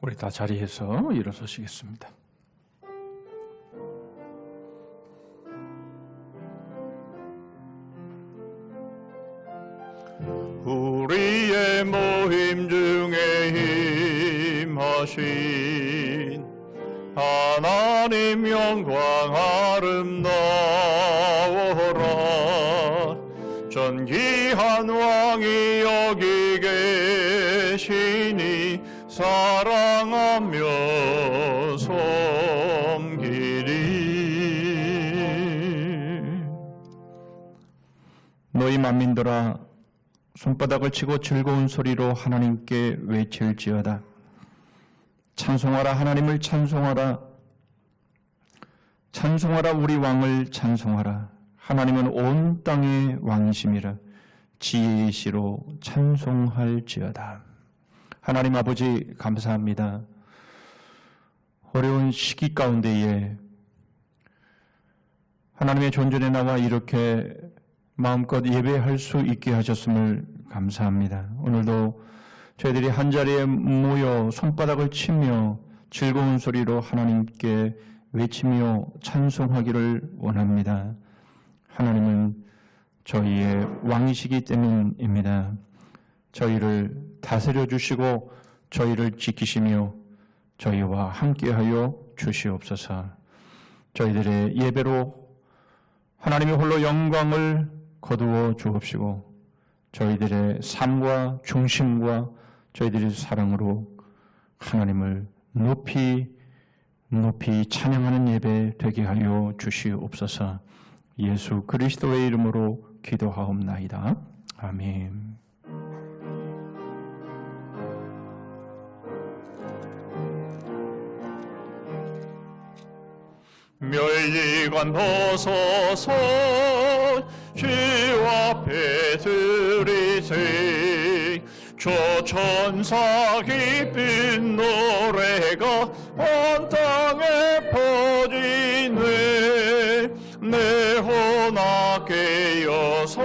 우리 다 자리에서 일어서시겠습니다. 우리의 모임 중에 임하신 하나님 영광 아름다워라. 존귀한 왕이 여기 계시니 사랑하며 섬기리. 너희 만민들아, 손바닥을 치고 즐거운 소리로 하나님께 외칠지어다. 찬송하라, 하나님을 찬송하라. 찬송하라, 우리 왕을 찬송하라. 하나님은 온 땅의 왕이심이라. 지혜의 시로 찬송할지어다. 하나님 아버지, 감사합니다. 어려운 시기 가운데에 하나님의 존전에 나와 이렇게 마음껏 예배할 수 있게 하셨음을 감사합니다. 오늘도 저희들이 한자리에 모여 손바닥을 치며 즐거운 소리로 하나님께 외치며 찬송하기를 원합니다. 하나님은 저희의 왕이시기 때문입니다. 저희를 다스려 주시고 저희를 지키시며 저희와 함께하여 주시옵소서. 저희들의 예배로 하나님의 홀로 영광을 거두어 주옵시고 저희들의 삶과 중심과 저희들의 사랑으로 하나님을 높이 찬양하는 예배 되게 하여 주시옵소서. 예수 그리스도의 이름으로 기도하옵나이다. 아멘. 멸리관 벗어서 주 앞에 들이세. 저 천사 기쁜 노래가 온 땅에 퍼지네. 내 혼아 깨어서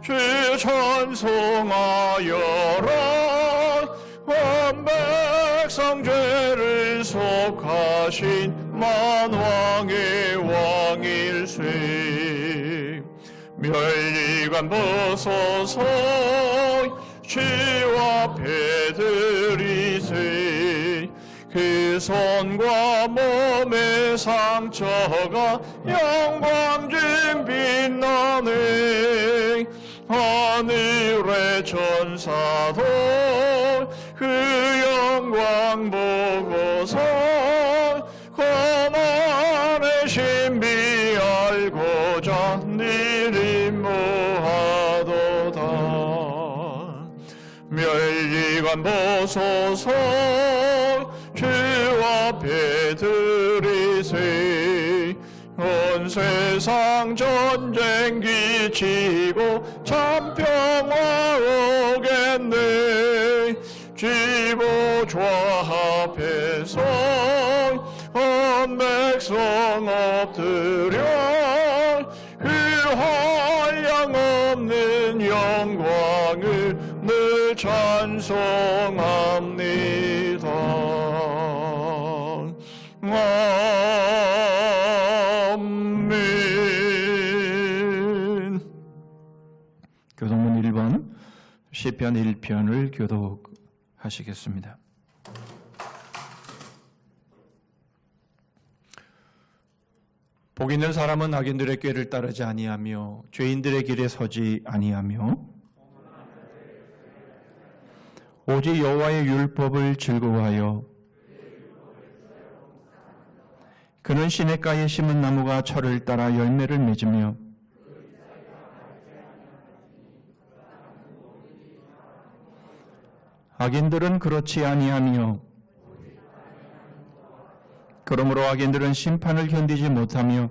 주 찬송하여라. 온 백성 죄를 속하신 만왕의 왕일세. 멸리관 벗어서 주 앞에 들이세. 그 손과 몸의 상처가 영광진 빛나네. 하늘의 천사도 그 영광 보고서 고난의 신비 알고자 니림모하도다. 멸리관 벗어서 주 앞에 들이세. 온 세상 전쟁 기치고 참 평화 오겠네. 지보좌 앞에서 온 백성 엎드려 그 한량없는 영광을 늘 찬송합니다. 아멘. 교독문 1번 시편 1편을 교독하시겠습니다. 복 있는 사람은 악인들의 꾀를 따르지 아니하며 죄인들의 길에 서지 아니하며 오직 여호와의 율법을 즐거워하여 그는 시냇가에 심은 나무가 철을 따라 열매를 맺으며 악인들은 그렇지 아니하며 그러므로 악인들은 심판을 견디지 못하며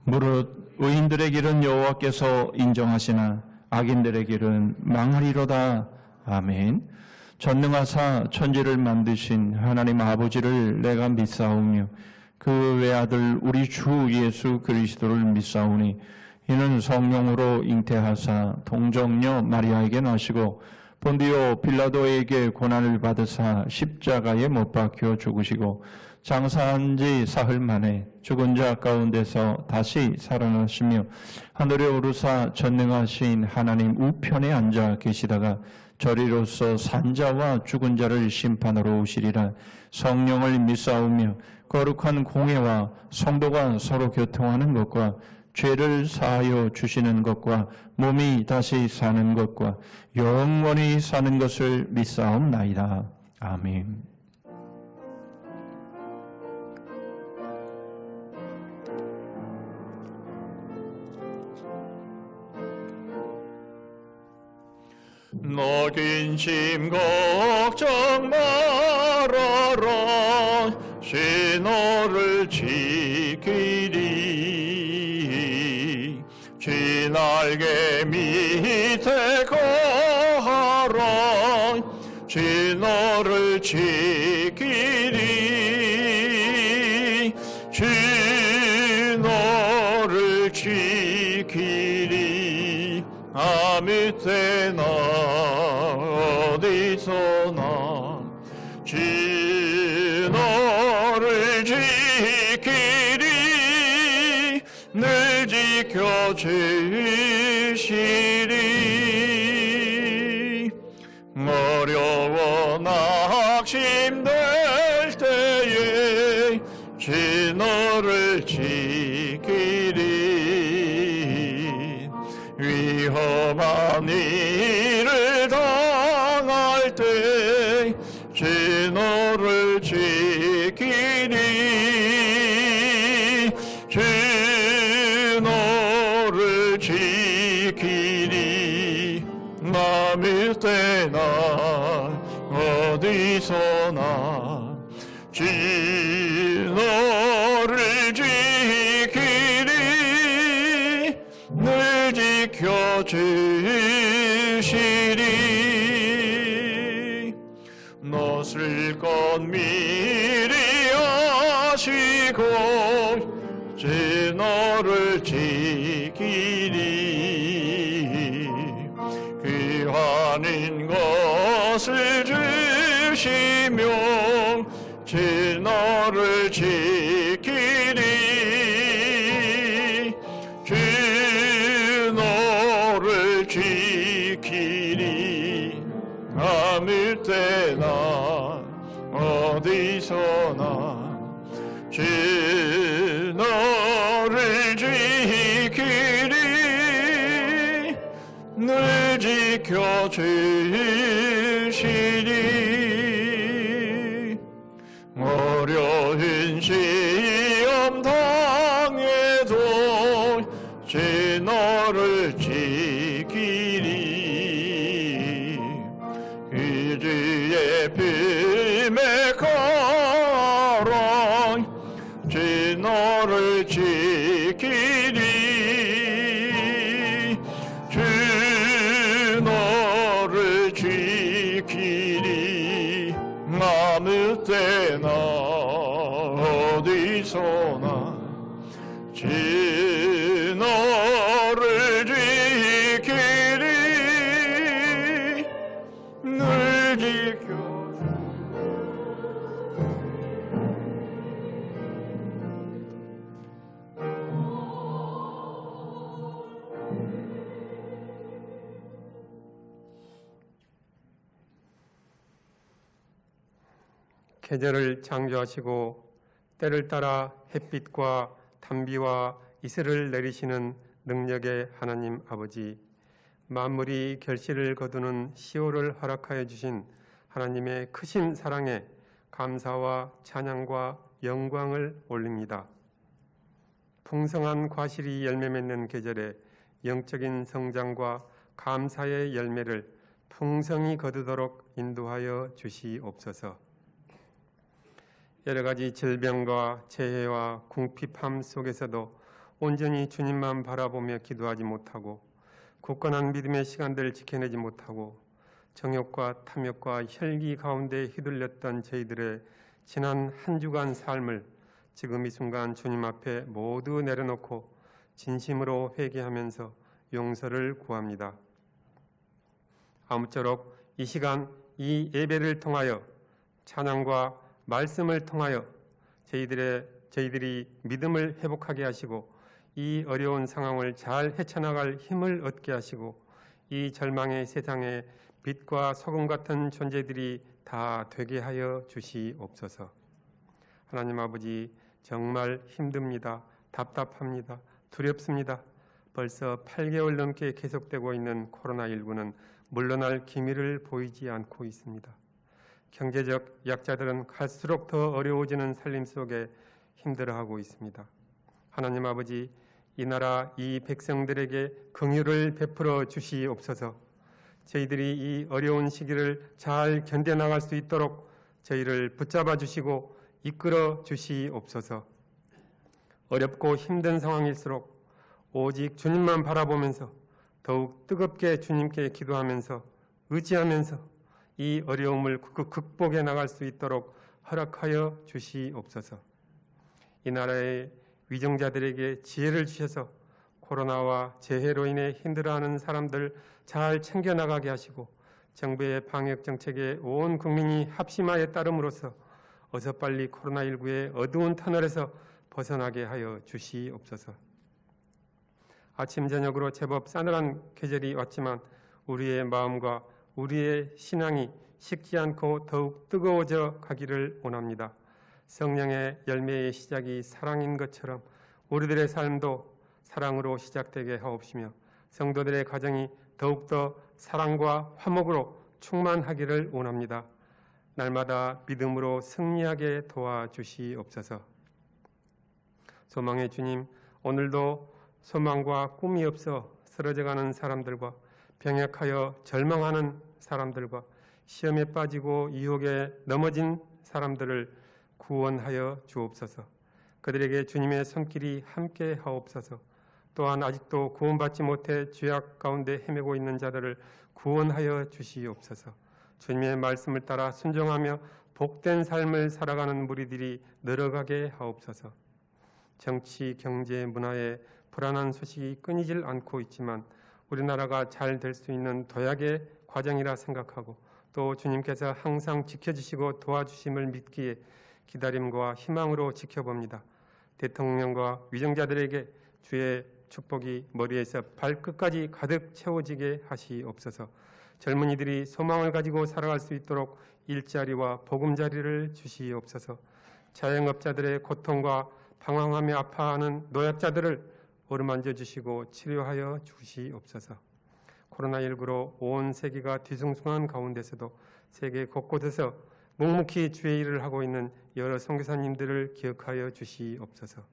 무릇 의인들의 길은 여호와께서 인정하시나 악인들의 길은 망하리로다. 아멘. 전능하사 천지를 만드신 하나님 아버지를 내가 믿사오며 그 외아들 우리 주 예수 그리스도를 믿사오니 이는 성령으로 잉태하사 동정녀 마리아에게 나시고 본디오 빌라도에게 고난을 받으사 십자가에 못 박혀 죽으시고 장사한 지 사흘 만에 죽은 자 가운데서 다시 살아나시며 하늘에 오르사 전능하신 하나님 우편에 앉아 계시다가 저리로서 산자와 죽은 자를 심판하러 오시리라. 성령을 믿사오며 거룩한 공회와 성도가 서로 교통하는 것과 죄를 사하여 주시는 것과 몸이 다시 사는 것과 영원히 사는 것을 믿사옵나이다. 아멘. 너 근심 걱정 말아라. 시 너를 지키리. 지 날개 밑에 거하라. 지 너를 지키리. 지 너를 지키리. 아무 때나 어디서나 지 너를 지키리. 늘 지켜주시리. 어려워 낙심될 때에 지 너를 지키리. 위험한 일을 당할 때 지 너를 지키리. 지 너를 지키리. 아무 때나 어디서나 지 너를 지키리. 늘 지켜주시리. 너슬 것 미리 아시고 지 너를 지키리. 귀한 것을 주시며 지 너를 지키리. 지 너를 지키리. 아무 때나 어디서나 지 너를 지키리. 늘 지켜주시리. 어려운 시험 당해도 지 너를 지키리. 의지의 품에 걸어 지 너를 지키리. 지 너를 지키리. 아무 때나 어디서나 지 너를 지키리. 늘 지켜 계절을 창조하시고 때를 따라 햇빛과 단비와 이슬을 내리시는 능력의 하나님 아버지, 만물이 결실을 거두는 시호를 허락하여 주신 하나님의 크신 사랑에 감사와 찬양과 영광을 올립니다. 풍성한 과실이 열매 맺는 계절에 영적인 성장과 감사의 열매를 풍성히 거두도록 인도하여 주시옵소서. 여러 가지 질병과 재해와 궁핍함 속에서도 온전히 주님만 바라보며 기도하지 못하고 굳건한 믿음의 시간들을 지켜내지 못하고 정욕과 탐욕과 혈기 가운데 휘둘렸던 저희들의 지난 한 주간 삶을 지금 이 순간 주님 앞에 모두 내려놓고 진심으로 회개하면서 용서를 구합니다. 아무쪼록 이 시간 이 예배를 통하여 찬양과 말씀을 통하여 저희들이 믿음을 회복하게 하시고 이 어려운 상황을 잘 헤쳐나갈 힘을 얻게 하시고 이 절망의 세상에 빛과 소금 같은 존재들이 다 되게 하여 주시옵소서. 하나님 아버지, 정말 힘듭니다. 답답합니다. 두렵습니다. 벌써 8개월 넘게 계속되고 있는 코로나19는 물러날 기미를 보이지 않고 있습니다. 경제적 약자들은 갈수록 더 어려워지는 살림 속에 힘들어하고 있습니다. 하나님 아버지, 이 나라 이 백성들에게 긍휼을 베풀어 주시옵소서. 저희들이 이 어려운 시기를 잘 견뎌나갈 수 있도록 저희를 붙잡아 주시고 이끌어 주시옵소서. 어렵고 힘든 상황일수록 오직 주님만 바라보면서 더욱 뜨겁게 주님께 기도하면서 의지하면서 이 어려움을 극복해 나갈 수 있도록 허락하여 주시옵소서. 이 나라의 위정자들에게 지혜를 주셔서 코로나와 재해로 인해 힘들어하는 사람들 잘 챙겨나가게 하시고 정부의 방역 정책에 온 국민이 합심하여 따름으로써 어서 빨리 코로나19의 어두운 터널에서 벗어나게 하여 주시옵소서. 아침 저녁으로 제법 싸늘한 계절이 왔지만 우리의 마음과 우리의 신앙이 식지 않고 더욱 뜨거워져 가기를 원합니다. 성령의 열매의 시작이 사랑인 것처럼 우리들의 삶도 사랑으로 시작되게 하옵시며 성도들의 가정이 더욱더 사랑과 화목으로 충만하기를 원합니다. 날마다 믿음으로 승리하게 도와주시옵소서. 소망의 주님, 오늘도 소망과 꿈이 없어 쓰러져가는 사람들과 병약하여 절망하는 사람들과 시험에 빠지고 유혹에 넘어진 사람들을 구원하여 주옵소서. 그들에게 주님의 손길이 함께 하옵소서. 또한 아직도 구원받지 못해 죄악 가운데 헤매고 있는 자들을 구원하여 주시옵소서. 주님의 말씀을 따라 순종하며 복된 삶을 살아가는 무리들이 늘어가게 하옵소서. 정치, 경제, 문화에 불안한 소식이 끊이질 않고 있지만 우리나라가 잘 될 수 있는 도약의 과정이라 생각하고 또 주님께서 항상 지켜주시고 도와주심을 믿기에 기다림과 희망으로 지켜봅니다. 대통령과 위정자들에게 주의 축복이 머리에서 발끝까지 가득 채워지게 하시옵소서. 젊은이들이 소망을 가지고 살아갈 수 있도록 일자리와 보금자리를 주시옵소서. 자영업자들의 고통과 방황하며 아파하는 노약자들을 어루만져 주시고 치료하여 주시옵소서. 코로나19로 온 세계가 뒤숭숭한 가운데서도 세계 곳곳에서 묵묵히 주의 일을 하고 있는 여러 선교사님들을 기억하여 주시옵소서.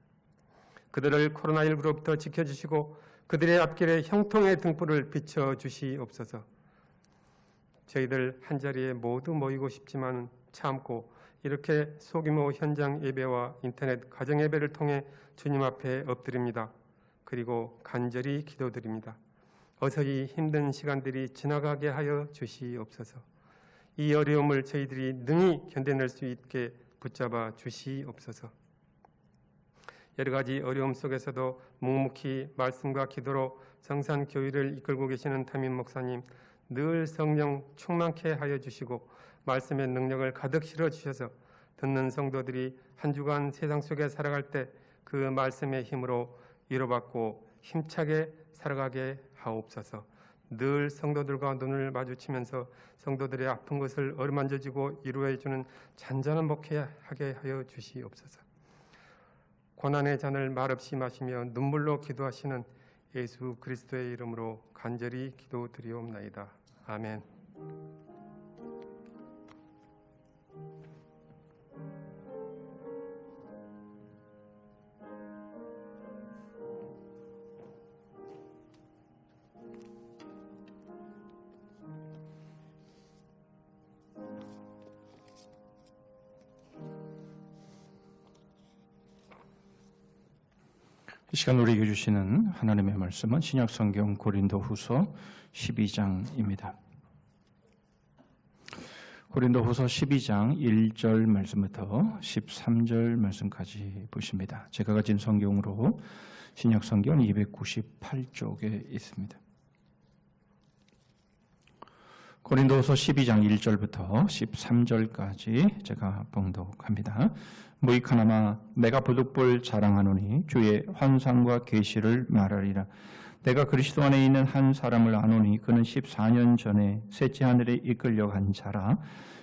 그들을 코로나19로부터 지켜주시고 그들의 앞길에 형통의 등불을 비춰 주시옵소서. 저희들 한자리에 모두 모이고 싶지만 참고 이렇게 소규모 현장 예배와 인터넷 가정 예배를 통해 주님 앞에 엎드립니다. 그리고 간절히 기도드립니다. 어서 이 힘든 시간들이 지나가게 하여 주시옵소서. 이 어려움을 저희들이 능히 견뎌낼 수 있게 붙잡아 주시옵소서. 여러 가지 어려움 속에서도 묵묵히 말씀과 기도로 성산 교회를 이끌고 계시는 담임 목사님, 늘 성령 충만케 하여 주시고 말씀의 능력을 가득 실어 주셔서 듣는 성도들이 한 주간 세상 속에 살아갈 때 그 말씀의 힘으로 위로받고 힘차게 살아가게 하옵소서. 늘 성도들과 눈을 마주치면서 성도들의 아픈 것을 어루만져주고 위로해주는 잔잔한 목회하게 하여 주시옵소서. 고난의 잔을 말없이 마시며 눈물로 기도하시는 예수 그리스도의 이름으로 간절히 기도드리옵나이다. 아멘. 이 시간 우리에게 주시는 하나님의 말씀은 신약성경 고린도후서 12장입니다. 고린도후서 12장 1절 말씀부터 13절 말씀까지 보십니다. 제가 가진 성경으로 신약성경 298쪽에 있습니다. 고린도후서 12장 1절부터 13절까지 제가 봉독합니다. 무익하나마 내가 부득불 자랑하노니 주의 환상과 계시를 말하리라. 내가 그리스도 안에 있는 한 사람을 아노니 그는 14년 전에 셋째 하늘에 이끌려간 자라.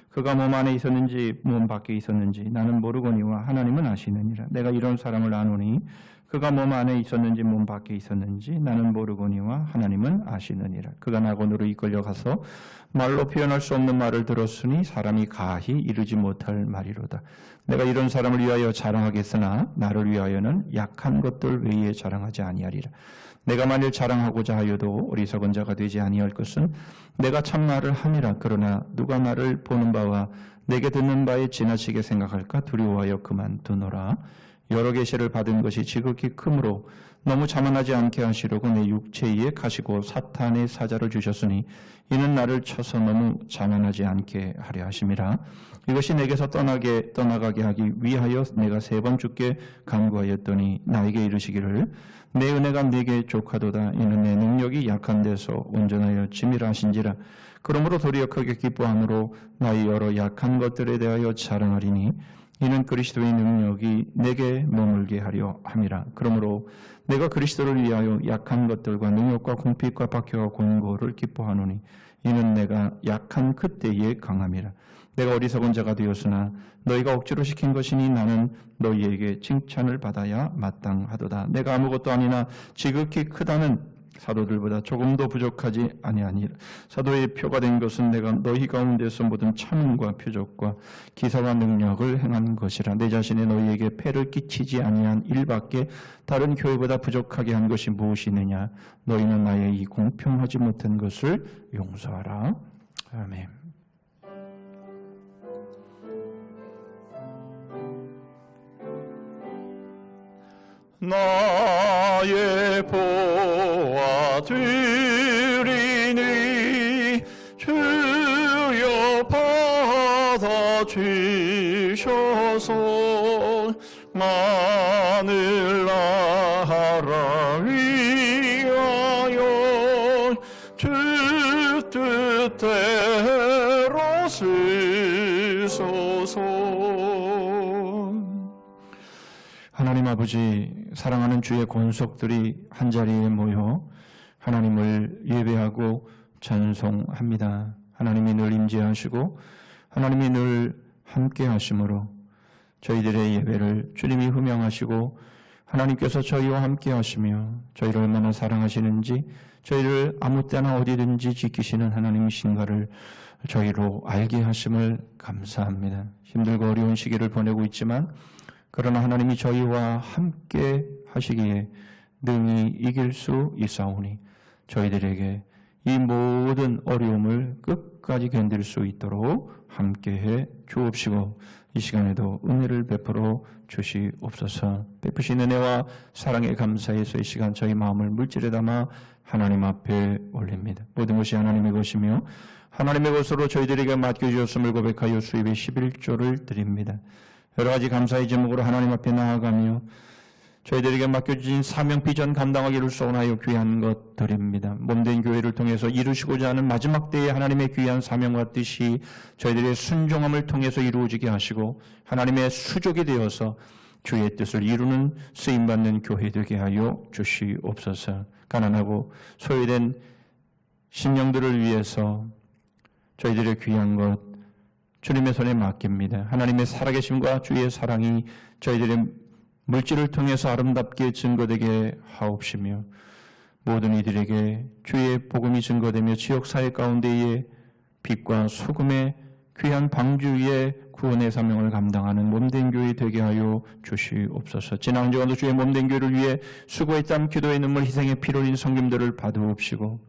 그가 몸 안에 있었는지 몸 밖에 있었는지 나는 모르거니와 하나님은 아시느니라. 내가 이런 사람을 아노니 그가 몸 안에 있었는지 몸 밖에 있었는지 나는 모르거니와 하나님은 아시느니라. 그가 낙원으로 이끌려가서 말로 표현할 수 없는 말을 들었으니 사람이 가히 이르지 못할 말이로다. 내가 이런 사람을 위하여 자랑하겠으나 나를 위하여는 약한 것들 외에 자랑하지 아니하리라. 내가 만일 자랑하고자 하여도 어리석은 자가 되지 아니할 것은 내가 참 말을 함이라. 그러나 누가 나를 보는 바와 내게 듣는 바에 지나치게 생각할까 두려워하여 그만두노라. 여러 계시를 받은 것이 지극히 크므로 너무 자만하지 않게 하시려고 내 육체에 가시고 사탄의 사자를 주셨으니 이는 나를 쳐서 너무 자만하지 않게 하려 하심이라. 이것이 내게서 떠나가게 하기 위하여 내가 3번 주께 간구하였더니 나에게 이르시기를 내 은혜가 네게 족하도다. 이는 내 능력이 약한 데서 온전하여 짐이라 하신지라. 그러므로 도리어 크게 기뻐함으로 나의 여러 약한 것들에 대하여 자랑하리니 이는 그리스도의 능력이 내게 머물게 하려 함이라. 그러므로 내가 그리스도를 위하여 약한 것들과 능력과 궁핍과 박해와 곤고를 기뻐하노니 이는 내가 약한 그때에 강함이라. 내가 어리석은 자가 되었으나 너희가 억지로 시킨 것이니 나는 너희에게 칭찬을 받아야 마땅하도다. 내가 아무것도 아니나 지극히 크다는 사도들보다 조금도 부족하지 아니하니라. 사도의 표가 된 것은 내가 너희 가운데서 모든 참음과 표적과 기사와 능력을 행한 것이라. 내 자신이 너희에게 폐를 끼치지 아니한 일밖에 다른 교회보다 부족하게 한 것이 무엇이느냐. 너희는 나의 이 공평하지 못한 것을 용서하라. 아멘. 나의 보아 드리니 주여 받아주셔서 마늘 나라 위하여 주 뜻대로 쓰소서. 하나님 아버지, 사랑하는 주의 권속들이 한자리에 모여 하나님을 예배하고 찬송합니다. 하나님이 늘 임재하시고 하나님이 늘 함께 하심으로 저희들의 예배를 주님이 흠양하시고 하나님께서 저희와 함께 하시며 저희를 얼마나 사랑하시는지 저희를 아무 때나 어디든지 지키시는 하나님이신가를 저희로 알게 하심을 감사합니다. 힘들고 어려운 시기를 보내고 있지만 그러나 하나님이 저희와 함께 하시기에 능히 이길 수 있사오니 저희들에게 이 모든 어려움을 끝까지 견딜 수 있도록 함께해 주옵시고 이 시간에도 은혜를 베풀어 주시옵소서. 베푸신 은혜와 사랑에 감사해서 이 시간 저희 마음을 물질에 담아 하나님 앞에 올립니다. 모든 것이 하나님의 것이며 하나님의 것으로 저희들에게 맡겨주셨음을 고백하여 수입의 11조를 드립니다. 여러 가지 감사의 제목으로 하나님 앞에 나아가며 저희들에게 맡겨주신 사명 비전 감당하기를 소원하여 귀한 것 드립니다. 몸된 교회를 통해서 이루시고자 하는 마지막 때에 하나님의 귀한 사명과 뜻이 저희들의 순종함을 통해서 이루어지게 하시고 하나님의 수족이 되어서 주의 뜻을 이루는 쓰임받는 교회 되게 하여 주시옵소서. 가난하고 소외된 심령들을 위해서 저희들의 귀한 것 주님의 손에 맡깁니다. 하나님의 살아계심과 주의 사랑이 저희들의 물질을 통해서 아름답게 증거되게 하옵시며 모든 이들에게 주의 복음이 증거되며 지역사회 가운데에 빛과 소금의 귀한 방주의 구원의 사명을 감당하는 몸된 교회 되게 하여 주시옵소서. 지난 한 주간도 주의 몸된 교회를 위해 수고의 땀, 기도의 눈물, 희생의 피로 흘린 성김들을 받으옵시고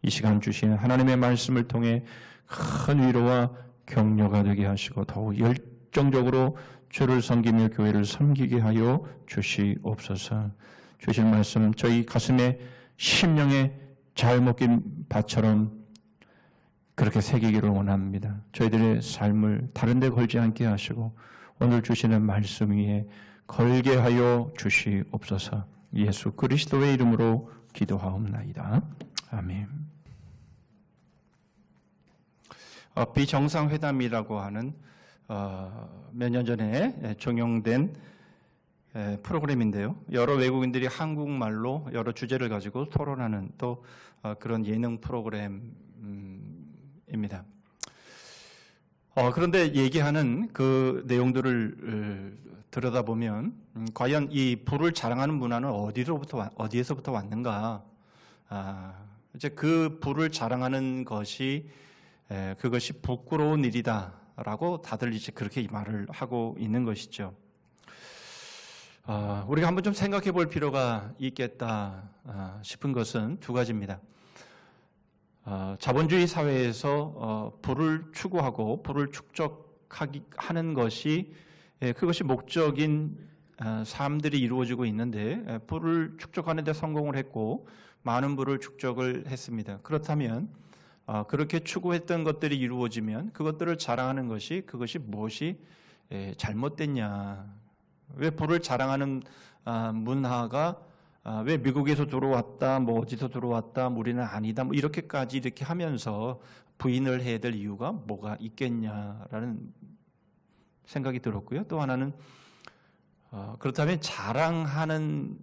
이 시간 주신 하나님의 말씀을 통해 큰 위로와 격려가 되게 하시고 더욱 열정적으로 주를 섬기며 교회를 섬기게 하여 주시옵소서. 주신 말씀 저희 가슴에 심령에 잘 먹긴 밭처럼 그렇게 새기기를 원합니다. 저희들의 삶을 다른 데 걸지 않게 하시고 오늘 주시는 말씀 위에 걸게 하여 주시옵소서. 예수 그리스도의 이름으로 기도하옵나이다. 아멘. 비정상회담이라고 하는 몇 년 전에 종영된 프로그램인데요. 여러 외국인들이 한국말로 여러 주제를 가지고 토론하는 또 그런 예능 프로그램입니다. 그런데 얘기하는 그 내용들을 들여다보면 과연 이 부를 자랑하는 문화는 어디에서부터 왔는가? 이제 그 부를 자랑하는 것이 그것이 부끄러운 일이다라고 다들 이제 그렇게 말을 하고 있는 것이죠. 우리가 한번 좀 생각해 볼 필요가 있겠다 싶은 것은 두 가지입니다. 자본주의 사회에서 부를 추구하고 부를 축적하는 것이 그것이 목적인 삶들이 이루어지고 있는데 부를 축적하는 데 성공을 했고 많은 부를 축적을 했습니다. 그렇다면 그렇게 추구했던 것들이 이루어지면 그것들을 자랑하는 그것이 무엇이 잘못됐냐? 왜 부를 자랑하는 문화가 왜 미국에서 들어왔다, 뭐 어디서 들어왔다, 우리는 아니다, 뭐 이렇게까지 이렇게 하면서 부인을 해야 될 이유가 뭐가 있겠냐라는 생각이 들었고요. 또 하나는 그렇다면 자랑하는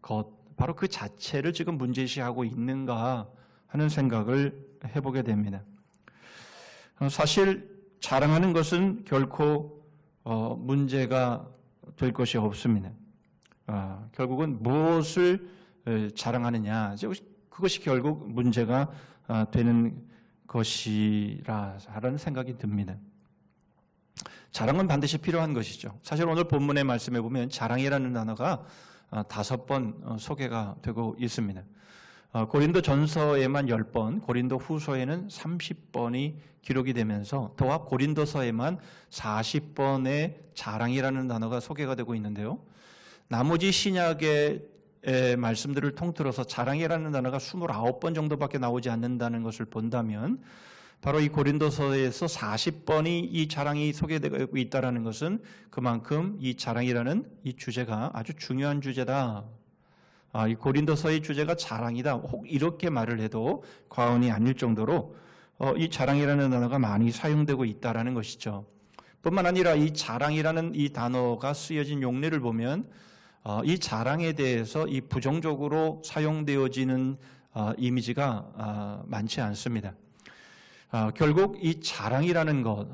것, 바로 그 자체를 지금 문제시하고 있는가 하는 생각을 해보게 됩니다. 사실 자랑하는 것은 결코 문제가 될 것이 없습니다. 결국은 무엇을 자랑하느냐, 그것이 결국 문제가 되는 것이라는 생각이 듭니다. 자랑은 반드시 필요한 것이죠. 사실 오늘 본문의 말씀에 보면 자랑이라는 단어가 5번 소개가 되고 있습니다. 고린도 전서에만 10번, 고린도 후서에는 30번이 기록이 되면서 또한 고린도서에만 40번의 자랑이라는 단어가 소개가 되고 있는데요. 나머지 신약의 말씀들을 통틀어서 자랑이라는 단어가 29번 정도밖에 나오지 않는다는 것을 본다면 바로 이 고린도서에서 40번이 이 자랑이 소개되고 있다는 것은 그만큼 이 자랑이라는 이 주제가 아주 중요한 주제다. 이 고린도서의 주제가 자랑이다. 혹 이렇게 말을 해도 과언이 아닐 정도로 이 자랑이라는 단어가 많이 사용되고 있다는 것이죠. 뿐만 아니라 이 자랑이라는 이 단어가 쓰여진 용례를 보면 이 자랑에 대해서 이 부정적으로 사용되어지는 이미지가 많지 않습니다. 결국 이 자랑이라는 것,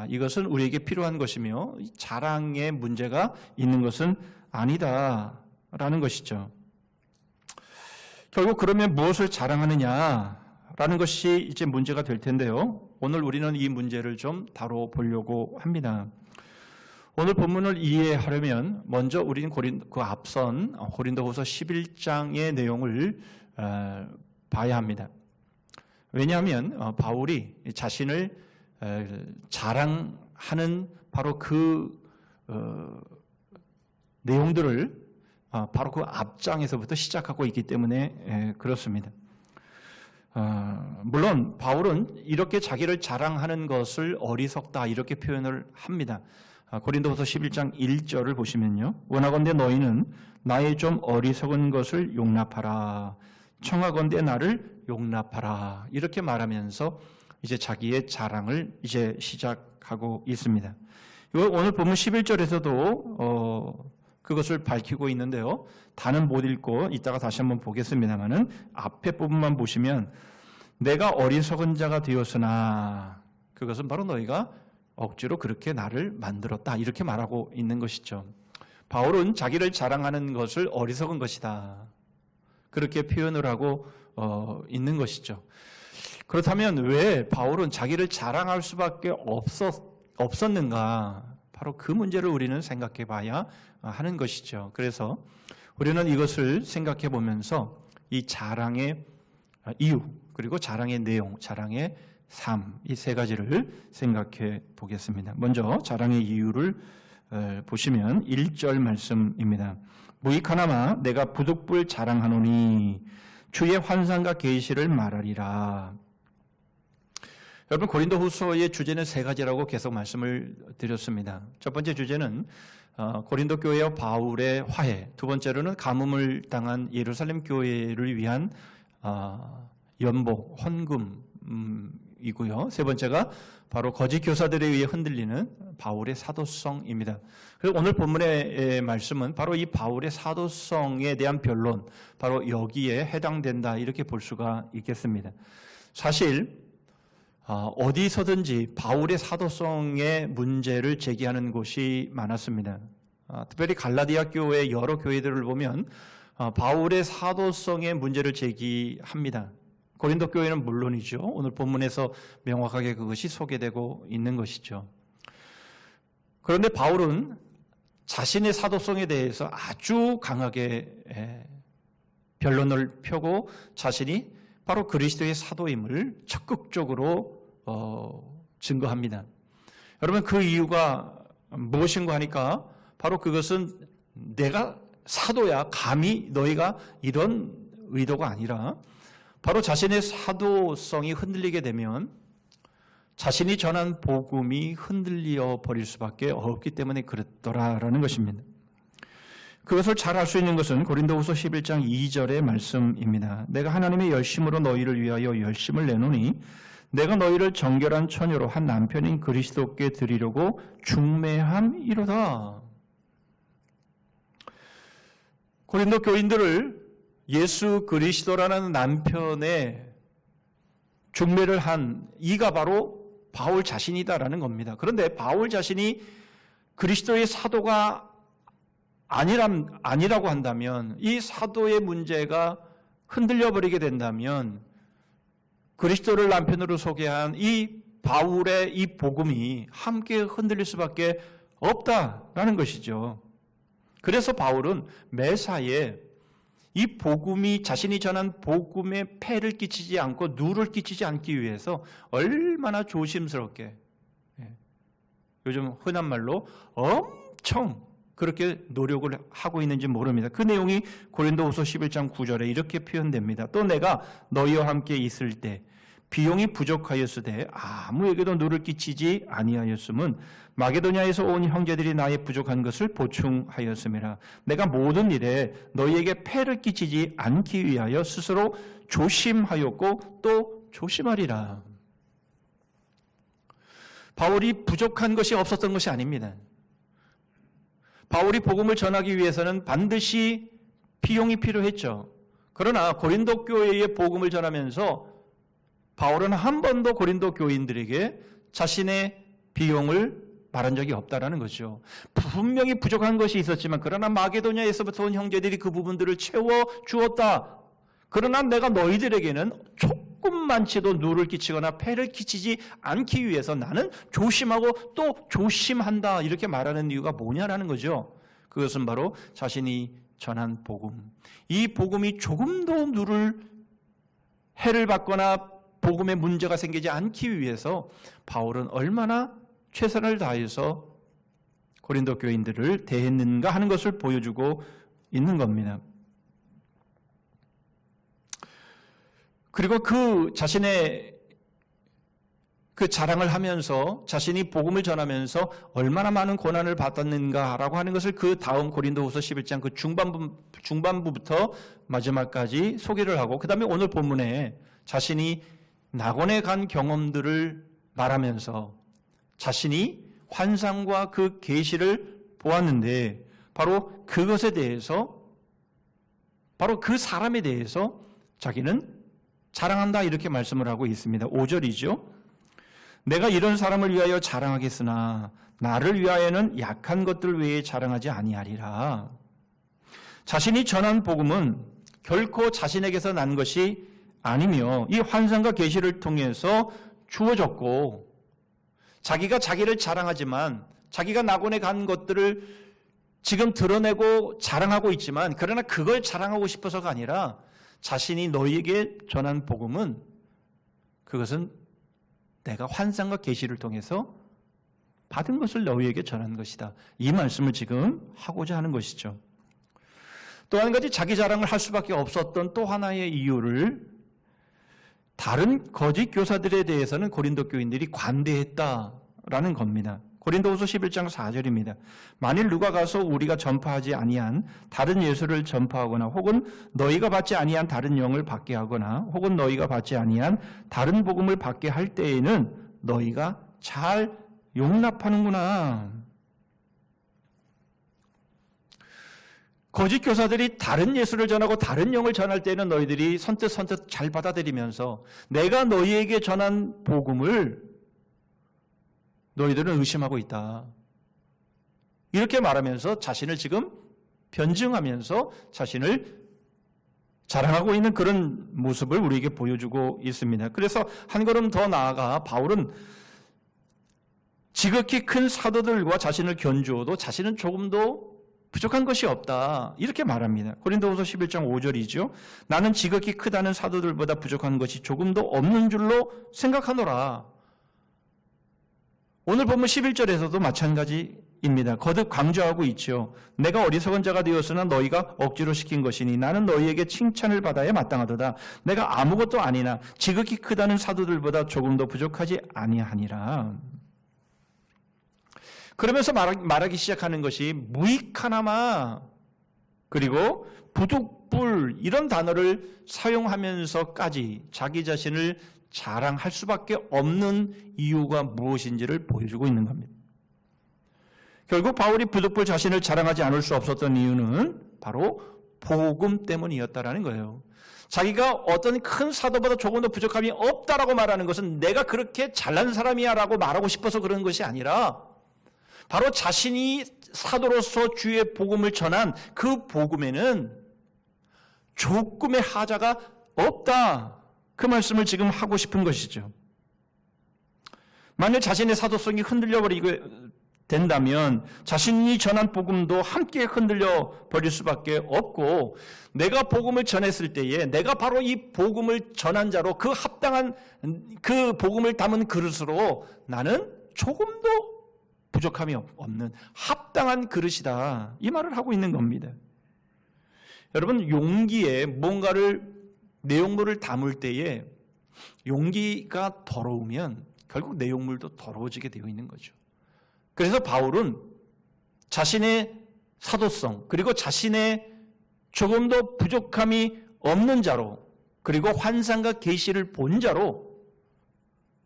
이것은 우리에게 필요한 것이며 자랑에 문제가 있는 것은 아니다라는 것이죠. 결국 그러면 무엇을 자랑하느냐라는 것이 이제 문제가 될 텐데요. 오늘 우리는 이 문제를 좀 다뤄보려고 합니다. 오늘 본문을 이해하려면 먼저 우리는 앞선 고린도후서 11장의 내용을 봐야 합니다. 왜냐하면 바울이 자신을 자랑하는 바로 그 내용들을 바로 그 앞장에서부터 시작하고 있기 때문에 그렇습니다. 물론 바울은 이렇게 자기를 자랑하는 것을 어리석다 이렇게 표현을 합니다. 고린도후서 11장 1절을 보시면요. 원하건대 너희는 나의 좀 어리석은 것을 용납하라. 청하건대 나를 용납하라. 이렇게 말하면서 이제 자기의 자랑을 이제 시작하고 있습니다. 오늘 보면 11절에서도 그것을 밝히고 있는데요. 다는 못 읽고 이따가 다시 한번 보겠습니다만은 앞에 부분만 보시면 내가 어리석은 자가 되었으나 그것은 바로 너희가 억지로 그렇게 나를 만들었다 이렇게 말하고 있는 것이죠. 바울은 자기를 자랑하는 것을 어리석은 것이다 그렇게 표현을 하고 있는 것이죠. 그렇다면 왜 바울은 자기를 자랑할 수밖에 없었는가? 바로 그 문제를 우리는 생각해 봐야 하는 것이죠. 그래서 우리는 이것을 생각해 보면서 이 자랑의 이유 그리고 자랑의 내용, 자랑의 삶, 이 세 가지를 생각해 보겠습니다. 먼저 자랑의 이유를 보시면 1절 말씀입니다. 무익하나마 내가 부득불 자랑하노니 주의 환상과 계시를 말하리라. 여러분 고린도후서의 주제는 세 가지라고 계속 말씀을 드렸습니다. 첫 번째 주제는 고린도 교회와 바울의 화해, 두 번째로는 가뭄을 당한 예루살렘 교회를 위한 연복, 헌금이 이유이고요. 세 번째가 바로 거짓 교사들에 의해 흔들리는 바울의 사도성입니다. 그리고 오늘 본문의 말씀은 바로 이 바울의 사도성에 대한 변론, 바로 여기에 해당된다 이렇게 볼 수가 있겠습니다. 사실 어디서든지 바울의 사도성의 문제를 제기하는 곳이 많았습니다. 특별히 갈라디아 교회 여러 교회들을 보면 바울의 사도성의 문제를 제기합니다. 고린도 교회는 물론이죠. 오늘 본문에서 명확하게 그것이 소개되고 있는 것이죠. 그런데 바울은 자신의 사도성에 대해서 아주 강하게 변론을 펴고 자신이 바로 그리스도의 사도임을 적극적으로 증거합니다. 여러분 그 이유가 무엇인가 하니까 바로 그것은 내가 사도야 감히 너희가 이런 의도가 아니라 바로 자신의 사도성이 흔들리게 되면 자신이 전한 복음이 흔들려 버릴 수밖에 없기 때문에 그렇더라라는 것입니다. 그것을 잘 알 수 있는 것은 고린도후서 11장 2절의 말씀입니다. 내가 하나님의 열심으로 너희를 위하여 열심을 내노니 내가 너희를 정결한 처녀로 한 남편인 그리스도께 드리려고 중매함이로다. 고린도 교인들을 예수 그리스도라는 남편의 중매를 한 이가 바로 바울 자신이다라는 겁니다. 그런데 바울 자신이 그리스도의 사도가 아니라고 한다면, 이 사도의 문제가 흔들려 버리게 된다면 그리스도를 남편으로 소개한 이 바울의 이 복음이 함께 흔들릴 수밖에 없다라는 것이죠. 그래서 바울은 매사에 이 복음이 자신이 전한 복음에 폐를 끼치지 않고 누를 끼치지 않기 위해서 얼마나 조심스럽게, 요즘 흔한 말로 엄청 그렇게 노력을 하고 있는지 모릅니다. 그 내용이 고린도후서 11장 9절에 이렇게 표현됩니다. 또 내가 너희와 함께 있을 때 비용이 부족하였으되 아무에게도 누를 끼치지 아니하였음은 마게도냐에서 온 형제들이 나의 부족한 것을 보충하였음이라. 내가 모든 일에 너희에게 폐를 끼치지 않기 위하여 스스로 조심하였고 또 조심하리라. 바울이 부족한 것이 없었던 것이 아닙니다. 바울이 복음을 전하기 위해서는 반드시 비용이 필요했죠. 그러나 고린도 교회의 복음을 전하면서 바울은 한 번도 고린도 교인들에게 자신의 비용을 말한 적이 없다라는 거죠. 분명히 부족한 것이 있었지만 그러나 마게도냐에서부터 온 형제들이 그 부분들을 채워 주었다. 그러나 내가 너희들에게는 조금만치도 누를 끼치거나 폐를 끼치지 않기 위해서 나는 조심하고 또 조심한다. 이렇게 말하는 이유가 뭐냐라는 거죠. 그것은 바로 자신이 전한 복음. 이 복음이 조금도 해를 받거나 복음에 문제가 생기지 않기 위해서 바울은 얼마나 최선을 다해서 고린도 교인들을 대했는가 하는 것을 보여주고 있는 겁니다. 그리고 그 자신의 그 자랑을 하면서 자신이 복음을 전하면서 얼마나 많은 고난을 받았는가라고 하는 것을 그 다음 고린도후서 11장 그 중반부부터 마지막까지 소개를 하고, 그 다음에 오늘 본문에 자신이 낙원에 간 경험들을 말하면서 자신이 환상과 그 계시를 보았는데 바로 그것에 대해서, 바로 그 사람에 대해서 자기는 자랑한다 이렇게 말씀을 하고 있습니다. 5절이죠. 내가 이런 사람을 위하여 자랑하겠으나 나를 위하여는 약한 것들 외에 자랑하지 아니하리라. 자신이 전한 복음은 결코 자신에게서 난 것이 아니며 이 환상과 계시를 통해서 주어졌고, 자기가 자기를 자랑하지만 자기가 낙원에 간 것들을 지금 드러내고 자랑하고 있지만, 그러나 그걸 자랑하고 싶어서가 아니라 자신이 너희에게 전한 복음은 그것은 내가 환상과 계시를 통해서 받은 것을 너희에게 전한 것이다. 이 말씀을 지금 하고자 하는 것이죠. 또 한 가지 자기 자랑을 할 수밖에 없었던 또 하나의 이유를 다른 거짓 교사들에 대해서는 고린도 교인들이 관대했다라는 겁니다. 고린도후서 11장 4절입니다. 만일 누가 가서 우리가 전파하지 아니한 다른 예수를 전파하거나 혹은 너희가 받지 아니한 다른 영을 받게 하거나 혹은 너희가 받지 아니한 다른 복음을 받게 할 때에는 너희가 잘 용납하는구나. 거짓 교사들이 다른 예수를 전하고 다른 영을 전할 때는 너희들이 선뜻 잘 받아들이면서 내가 너희에게 전한 복음을 너희들은 의심하고 있다. 이렇게 말하면서 자신을 지금 변증하면서 자신을 자랑하고 있는 그런 모습을 우리에게 보여주고 있습니다. 그래서 한 걸음 더 나아가 바울은 지극히 큰 사도들과 자신을 견주어도 자신은 조금도 부족한 것이 없다. 이렇게 말합니다. 고린도후서 11장 5절이죠. 나는 지극히 크다는 사도들보다 부족한 것이 조금도 없는 줄로 생각하노라. 오늘 본문 11절에서도 마찬가지입니다. 거듭 강조하고 있죠. 내가 어리석은 자가 되었으나 너희가 억지로 시킨 것이니 나는 너희에게 칭찬을 받아야 마땅하도다. 내가 아무것도 아니나 지극히 크다는 사도들보다 조금도 부족하지 아니하니라. 그러면서 말하기 시작하는 것이 무익하나마 그리고 부득불 이런 단어를 사용하면서까지 자기 자신을 자랑할 수밖에 없는 이유가 무엇인지를 보여주고 있는 겁니다. 결국 바울이 부득불 자신을 자랑하지 않을 수 없었던 이유는 바로 복음 때문이었다라는 거예요. 자기가 어떤 큰 사도보다 조금 더 부족함이 없다라고 말하는 것은 내가 그렇게 잘난 사람이야 라고 말하고 싶어서 그런 것이 아니라 바로 자신이 사도로서 주의 복음을 전한 그 복음에는 조금의 하자가 없다. 그 말씀을 지금 하고 싶은 것이죠. 만일 자신의 사도성이 흔들려버리게 된다면 자신이 전한 복음도 함께 흔들려 버릴 수밖에 없고 내가 복음을 전했을 때에 내가 바로 이 복음을 전한 자로 그 합당한 그 복음을 담은 그릇으로 나는 조금도 부족함이 없는 합당한 그릇이다. 이 말을 하고 있는 겁니다. 여러분 용기에 뭔가를 내용물을 담을 때에 용기가 더러우면 결국 내용물도 더러워지게 되어 있는 거죠. 그래서 바울은 자신의 사도성 그리고 자신의 조금 더 부족함이 없는 자로 그리고 환상과 계시를 본 자로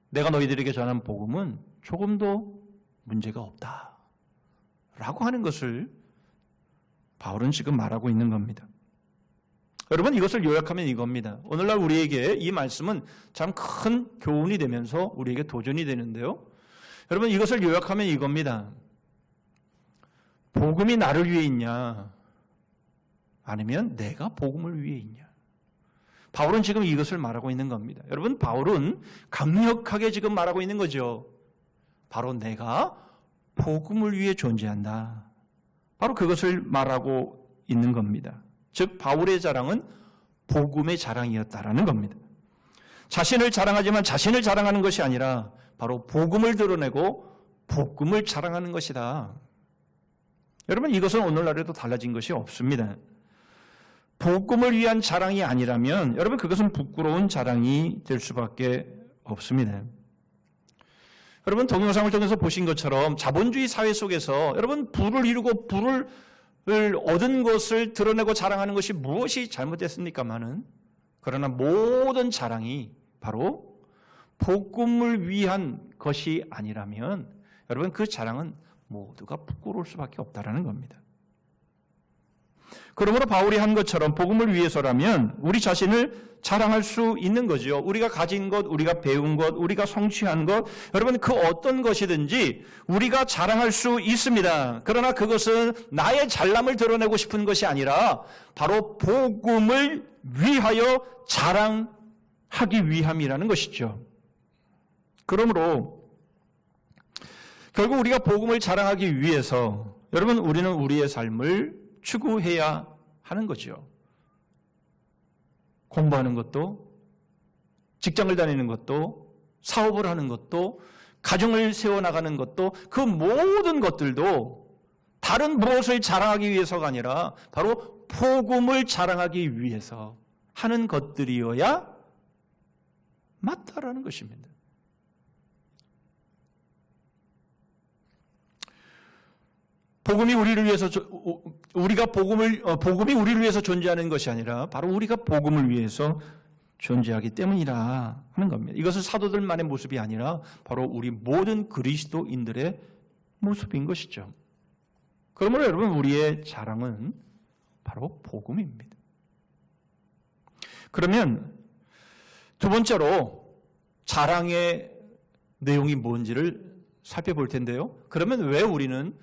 내가 너희들에게 전한 복음은 조금도 문제가 없다 라고 하는 것을 바울은 지금 말하고 있는 겁니다. 여러분 이것을 요약하면 이겁니다. 오늘날 우리에게 이 말씀은 참 큰 교훈이 되면서 우리에게 도전이 되는데요. 여러분 이것을 요약하면 이겁니다. 복음이 나를 위해 있냐 아니면 내가 복음을 위해 있냐. 바울은 지금 이것을 말하고 있는 겁니다. 여러분 바울은 강력하게 지금 말하고 있는 거죠. 바로 내가 복음을 위해 존재한다. 바로 그것을 말하고 있는 겁니다. 즉 바울의 자랑은 복음의 자랑이었다라는 겁니다. 자신을 자랑하지만 자신을 자랑하는 것이 아니라 바로 복음을 드러내고 복음을 자랑하는 것이다. 여러분 이것은 오늘날에도 달라진 것이 없습니다. 복음을 위한 자랑이 아니라면 여러분 그것은 부끄러운 자랑이 될 수밖에 없습니다. 여러분 동영상을 통해서 보신 것처럼 자본주의 사회 속에서 여러분 부를 이루고 부를 얻은 것을 드러내고 자랑하는 것이 무엇이 잘못됐습니까마는 그러나 모든 자랑이 바로 복음을 위한 것이 아니라면 여러분 그 자랑은 모두가 부끄러울 수밖에 없다라는 겁니다. 그러므로 바울이 한 것처럼 복음을 위해서라면 우리 자신을 자랑할 수 있는 거죠. 우리가 가진 것, 우리가 배운 것, 우리가 성취한 것, 여러분 그 어떤 것이든지 우리가 자랑할 수 있습니다. 그러나 그것은 나의 잘남을 드러내고 싶은 것이 아니라 바로 복음을 위하여 자랑하기 위함이라는 것이죠. 그러므로 결국 우리가 복음을 자랑하기 위해서 여러분 우리는 우리의 삶을 추구해야 하는 거죠. 공부하는 것도, 직장을 다니는 것도, 사업을 하는 것도, 가정을 세워나가는 것도 그 모든 것들도 다른 무엇을 자랑하기 위해서가 아니라 바로 복음을 자랑하기 위해서 하는 것들이어야 맞다라는 것입니다. 복음이 우리를 위해서 복음이 우리를 위해서 존재하는 것이 아니라 바로 우리가 복음을 위해서 존재하기 때문이라 하는 겁니다. 이것은 사도들만의 모습이 아니라 바로 우리 모든 그리스도인들의 모습인 것이죠. 그러므로 여러분, 우리의 자랑은 바로 복음입니다. 그러면 두 번째로 자랑의 내용이 뭔지를 살펴볼 텐데요. 그러면 왜 우리는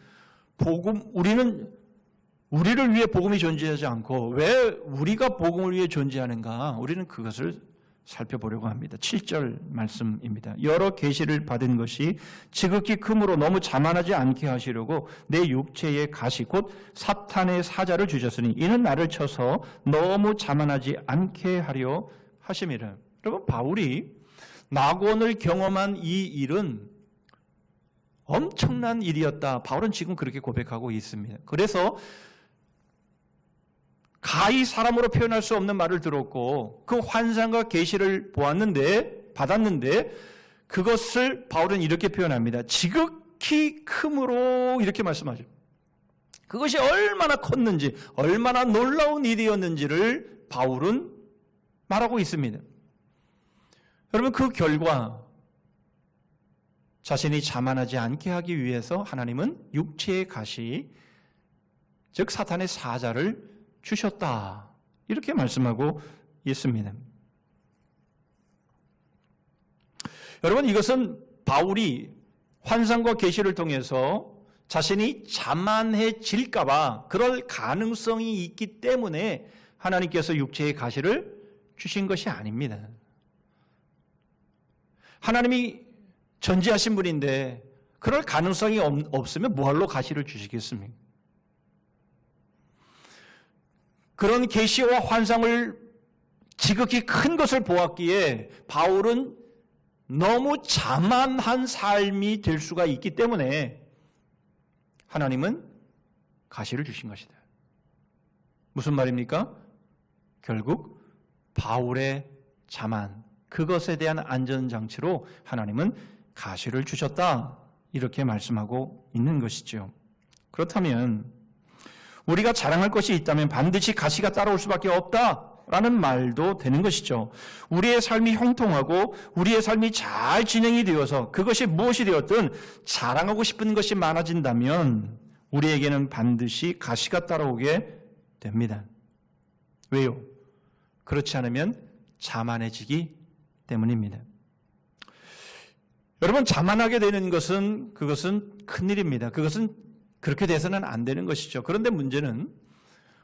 우리를 위해 복음이 존재하지 않고 왜 우리가 복음을 위해 존재하는가? 우리는 그것을 살펴보려고 합니다. 7절 말씀입니다. 여러 계시를 받은 것이 지극히 크므로 너무 자만하지 않게 하시려고 내 육체의 가시 곧 사탄의 사자를 주셨으니 이는 나를 쳐서 너무 자만하지 않게 하려 하심이라. 여러분, 바울이 낙원을 경험한 이 일은 엄청난 일이었다. 바울은 지금 그렇게 고백하고 있습니다. 그래서 가히 사람으로 표현할 수 없는 말을 들었고 그 환상과 계시를 받았는데 그것을 바울은 이렇게 표현합니다. 지극히 크므로 이렇게 말씀하죠. 그것이 얼마나 컸는지, 얼마나 놀라운 일이었는지를 바울은 말하고 있습니다. 여러분, 그 결과 자신이 자만하지 않게 하기 위해서 하나님은 육체의 가시, 즉 사탄의 사자를 주셨다. 이렇게 말씀하고 있습니다. 여러분, 이것은 바울이 환상과 계시를 통해서 자신이 자만해질까 봐 그럴 가능성이 있기 때문에 하나님께서 육체의 가시를 주신 것이 아닙니다. 하나님이 전지하신 분인데 그럴 가능성이 없으면 뭐하러 가시를 주시겠습니까? 그런 계시와 환상을 지극히 큰 것을 보았기에 바울은 너무 자만한 삶이 될 수가 있기 때문에 하나님은 가시를 주신 것이다. 무슨 말입니까? 결국 바울의 자만, 그것에 대한 안전장치로 하나님은 가시를 주셨다. 이렇게 말씀하고 있는 것이죠. 그렇다면 우리가 자랑할 것이 있다면 반드시 가시가 따라올 수밖에 없다라는 말도 되는 것이죠. 우리의 삶이 형통하고 우리의 삶이 잘 진행이 되어서 그것이 무엇이 되었든 자랑하고 싶은 것이 많아진다면 우리에게는 반드시 가시가 따라오게 됩니다. 왜요? 그렇지 않으면 자만해지기 때문입니다. 여러분, 자만하게 되는 그것은 큰일입니다. 그것은 그렇게 돼서는 안 되는 것이죠. 그런데 문제는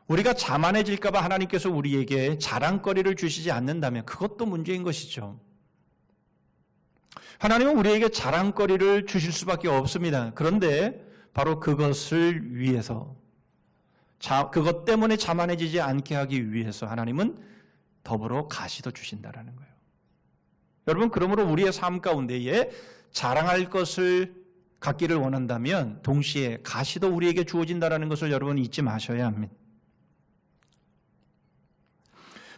우리가 자만해질까 봐 하나님께서 우리에게 자랑거리를 주시지 않는다면 그것도 문제인 것이죠. 하나님은 우리에게 자랑거리를 주실 수밖에 없습니다. 그런데 바로 그것을 위해서, 그것 때문에 자만해지지 않게 하기 위해서 하나님은 더불어 가시도 주신다라는 거예요. 여러분, 그러므로 우리의 삶 가운데에 자랑할 것을 갖기를 원한다면 동시에 가시도 우리에게 주어진다는 것을 여러분 잊지 마셔야 합니다.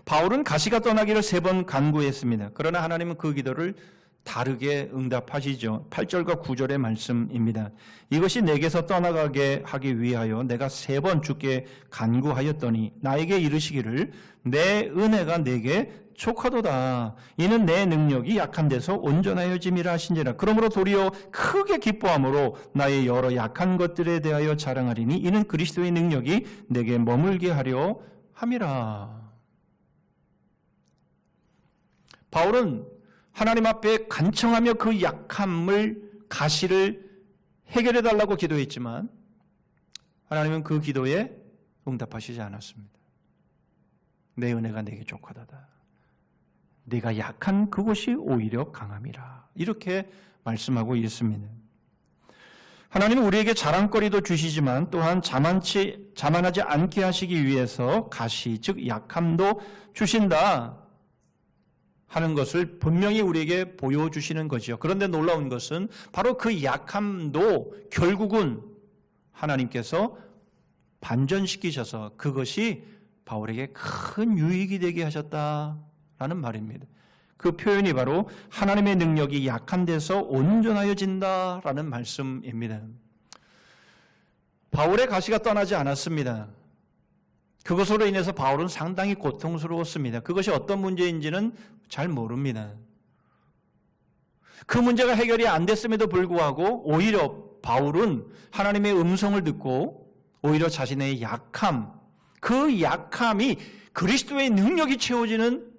바울은 가시가 떠나기를 3번 간구했습니다. 그러나 하나님은 그 기도를 다르게 응답하시죠. 8절과 9절의 말씀입니다. 이것이 내게서 떠나가게 하기 위하여 내가 3번 주께 간구하였더니 나에게 이르시기를 내 은혜가 내게 족하도다. 이는 내 능력이 약한 데서 온전하여짐이라 하신지라. 그러므로 도리어 크게 기뻐함으로 나의 여러 약한 것들에 대하여 자랑하리니 이는 그리스도의 능력이 내게 머물게 하려 함이라. 바울은 하나님 앞에 간청하며 그 약함을, 가시를 해결해 달라고 기도했지만 하나님은 그 기도에 응답하시지 않았습니다. 내 은혜가 내게 족하다다. 네가 약한 그곳이 오히려 강함이라. 이렇게 말씀하고 있습니다. 하나님은 우리에게 자랑거리도 주시지만 또한 자만하지 않게 하시기 위해서 가시, 즉 약함도 주신다 하는 것을 분명히 우리에게 보여주시는 거죠. 그런데 놀라운 것은 바로 그 약함도 결국은 하나님께서 반전시키셔서 그것이 바울에게 큰 유익이 되게 하셨다라는 말입니다. 그 표현이 바로 하나님의 능력이 약한 데서 온전하여진다라는 말씀입니다. 바울의 가시가 떠나지 않았습니다. 그것으로 인해서 바울은 상당히 고통스러웠습니다. 그것이 어떤 문제인지는 잘 모릅니다. 그 문제가 해결이 안 됐음에도 불구하고 오히려 바울은 하나님의 음성을 듣고 오히려 자신의 약함, 그 약함이 그리스도의 능력이 채워지는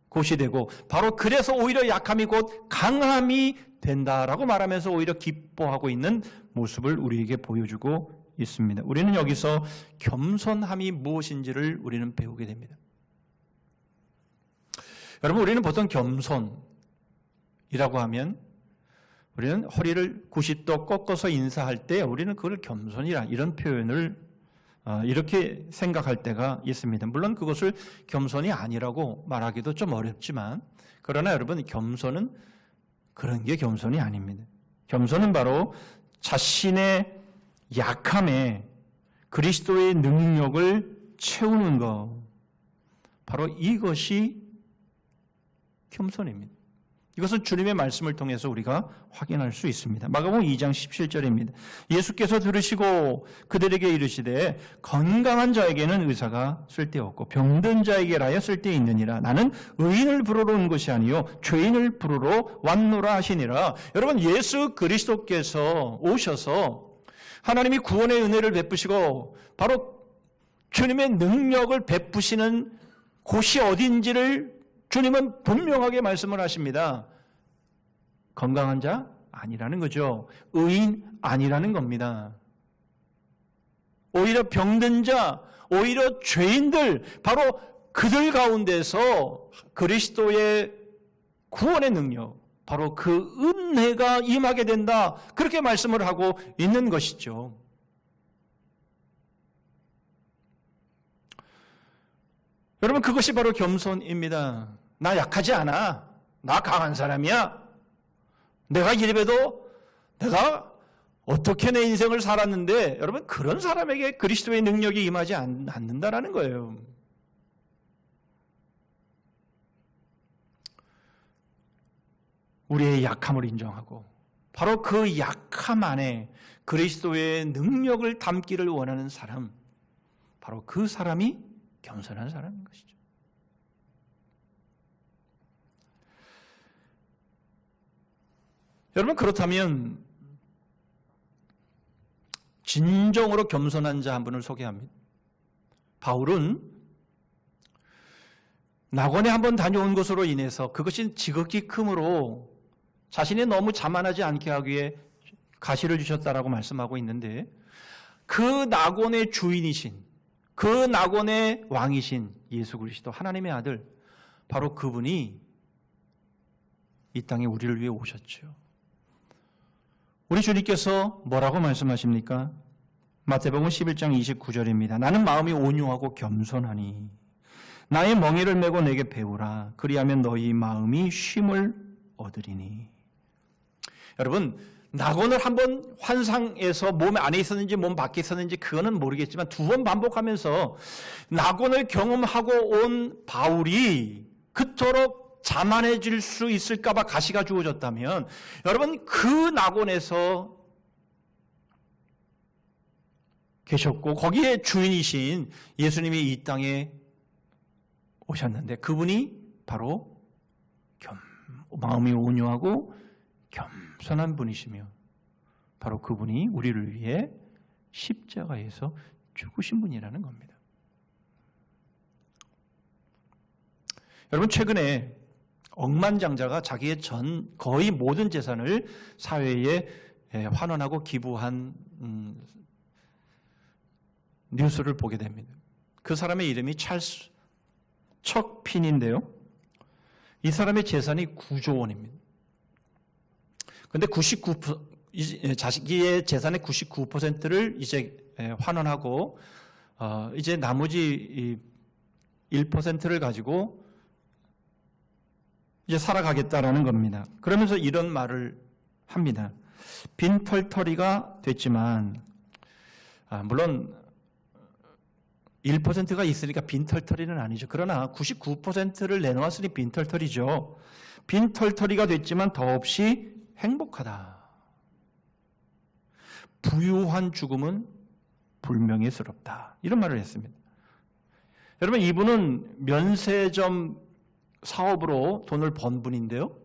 곳이 되고 바로 그래서 오히려 약함이 곧 강함이 된다라고 말하면서 오히려 기뻐하고 있는 모습을 우리에게 보여주고 있습니다. 우리는 여기서 겸손함이 무엇인지를 우리는 배우게 됩니다. 여러분, 우리는 보통 겸손이라고 하면 우리는 허리를 90도 꺾어서 인사할 때 우리는 그걸 겸손이라 이런 표현을 이렇게 생각할 때가 있습니다. 물론 그것을 겸손이 아니라고 말하기도 좀 어렵지만 그러나 여러분, 겸손은 그런 게 겸손이 아닙니다. 겸손은 바로 자신의 약함에 그리스도의 능력을 채우는 것, 바로 이것이 겸손입니다. 이것은 주님의 말씀을 통해서 우리가 확인할 수 있습니다. 마가복음 2장 17절입니다. 예수께서 들으시고 그들에게 이르시되 건강한 자에게는 의사가 쓸데없고 병든 자에게라야 쓸데있느니라. 나는 의인을 부르러 온 것이 아니요 죄인을 부르러 왔노라 하시니라. 여러분, 예수 그리스도께서 오셔서 하나님이 구원의 은혜를 베푸시고 바로 주님의 능력을 베푸시는 곳이 어딘지를 주님은 분명하게 말씀을 하십니다. 건강한 자 아니라는 거죠. 의인 아니라는 겁니다. 오히려 병든 자, 오히려 죄인들, 바로 그들 가운데서 그리스도의 구원의 능력, 바로 그 은혜가 임하게 된다. 그렇게 말씀을 하고 있는 것이죠. 여러분, 그것이 바로 겸손입니다. 나 약하지 않아. 나 강한 사람이야. 내가 이래봬도 내가 어떻게 내 인생을 살았는데, 여러분, 그런 사람에게 그리스도의 능력이 임하지 않는다라는 거예요. 우리의 약함을 인정하고 바로 그 약함 안에 그리스도의 능력을 담기를 원하는 사람, 바로 그 사람이 겸손한 사람인 것이죠. 여러분, 그렇다면 진정으로 겸손한 자 한 분을 소개합니다. 바울은 낙원에 한번 다녀온 것으로 인해서 그것이 지극히 크므로 자신이 너무 자만하지 않게 하기 위해 가시를 주셨다라고 말씀하고 있는데, 그 낙원의 주인이신, 그 낙원의 왕이신 예수 그리스도 하나님의 아들, 바로 그분이 이 땅에 우리를 위해 오셨죠. 우리 주님께서 뭐라고 말씀하십니까? 마태복음 11장 29절입니다. 나는 마음이 온유하고 겸손하니 나의 멍에를 메고 내게 배우라. 그리하면 너희 마음이 쉼을 얻으리니. 여러분, 낙원을 한번 환상에서 몸 안에 있었는지 몸 밖에 있었는지 그거는 모르겠지만 두 번 반복하면서 낙원을 경험하고 온 바울이 그토록 자만해질 수 있을까 봐 가시가 주어졌다면, 여러분, 그 낙원에서 계셨고 거기에 주인이신 예수님이 이 땅에 오셨는데 그분이 바로 마음이 온유하고 겸손한 분이시며 바로 그분이 우리를 위해 십자가에서 죽으신 분이라는 겁니다. 여러분, 최근에 억만장자가 자기의 거의 모든 재산을 사회에 환원하고 기부한 뉴스를 보게 됩니다. 그 사람의 이름이 찰스 척핀인데요. 이 사람의 재산이 9조 원입니다. 그런데 자기의 재산의 99%를 이제 환원하고 이제 나머지 1%를 가지고 이제 살아가겠다라는 겁니다. 그러면서 이런 말을 합니다. 빈털터리가 됐지만, 물론 1%가 있으니까 빈털터리는 아니죠. 그러나 99%를 내놓았으니 빈털터리죠. 빈털터리가 됐지만 더없이 행복하다. 부유한 죽음은 불명예스럽다. 이런 말을 했습니다. 여러분, 이분은 면세점 사업으로 돈을 번 분인데요.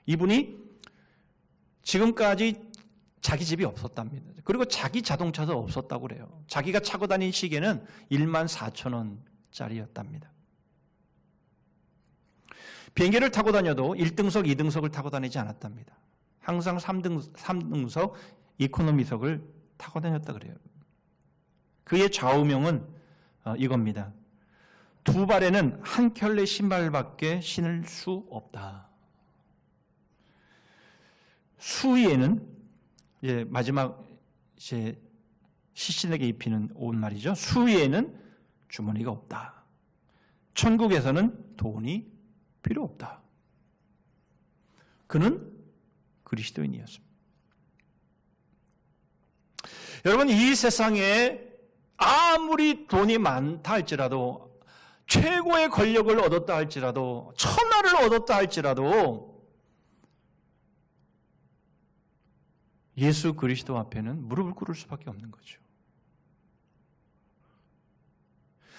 이분이 지금까지 자기 집이 없었답니다. 그리고 자기 자동차도 없었다고 그래요. 자기가 차고 다닌 시계는 14,000원짜리였답니다. 비행기를 타고 다녀도 1등석, 2등석을 타고 다니지 않았답니다. 항상 3등석 이코노미석을 타고 다녔다 그래요. 그의 좌우명은 이겁니다. 두 발에는 한 켤레 신발밖에 신을 수 없다. 수위에는 이제 마지막 이제 시신에게 입히는 옷 말이죠. 수위에는 주머니가 없다. 천국에서는 돈이 필요 없다. 그는 그리스도인이었습니다. 여러분, 이 세상에 아무리 돈이 많다 할지라도, 최고의 권력을 얻었다 할지라도, 천하를 얻었다 할지라도 예수 그리스도 앞에는 무릎을 꿇을 수밖에 없는 거죠.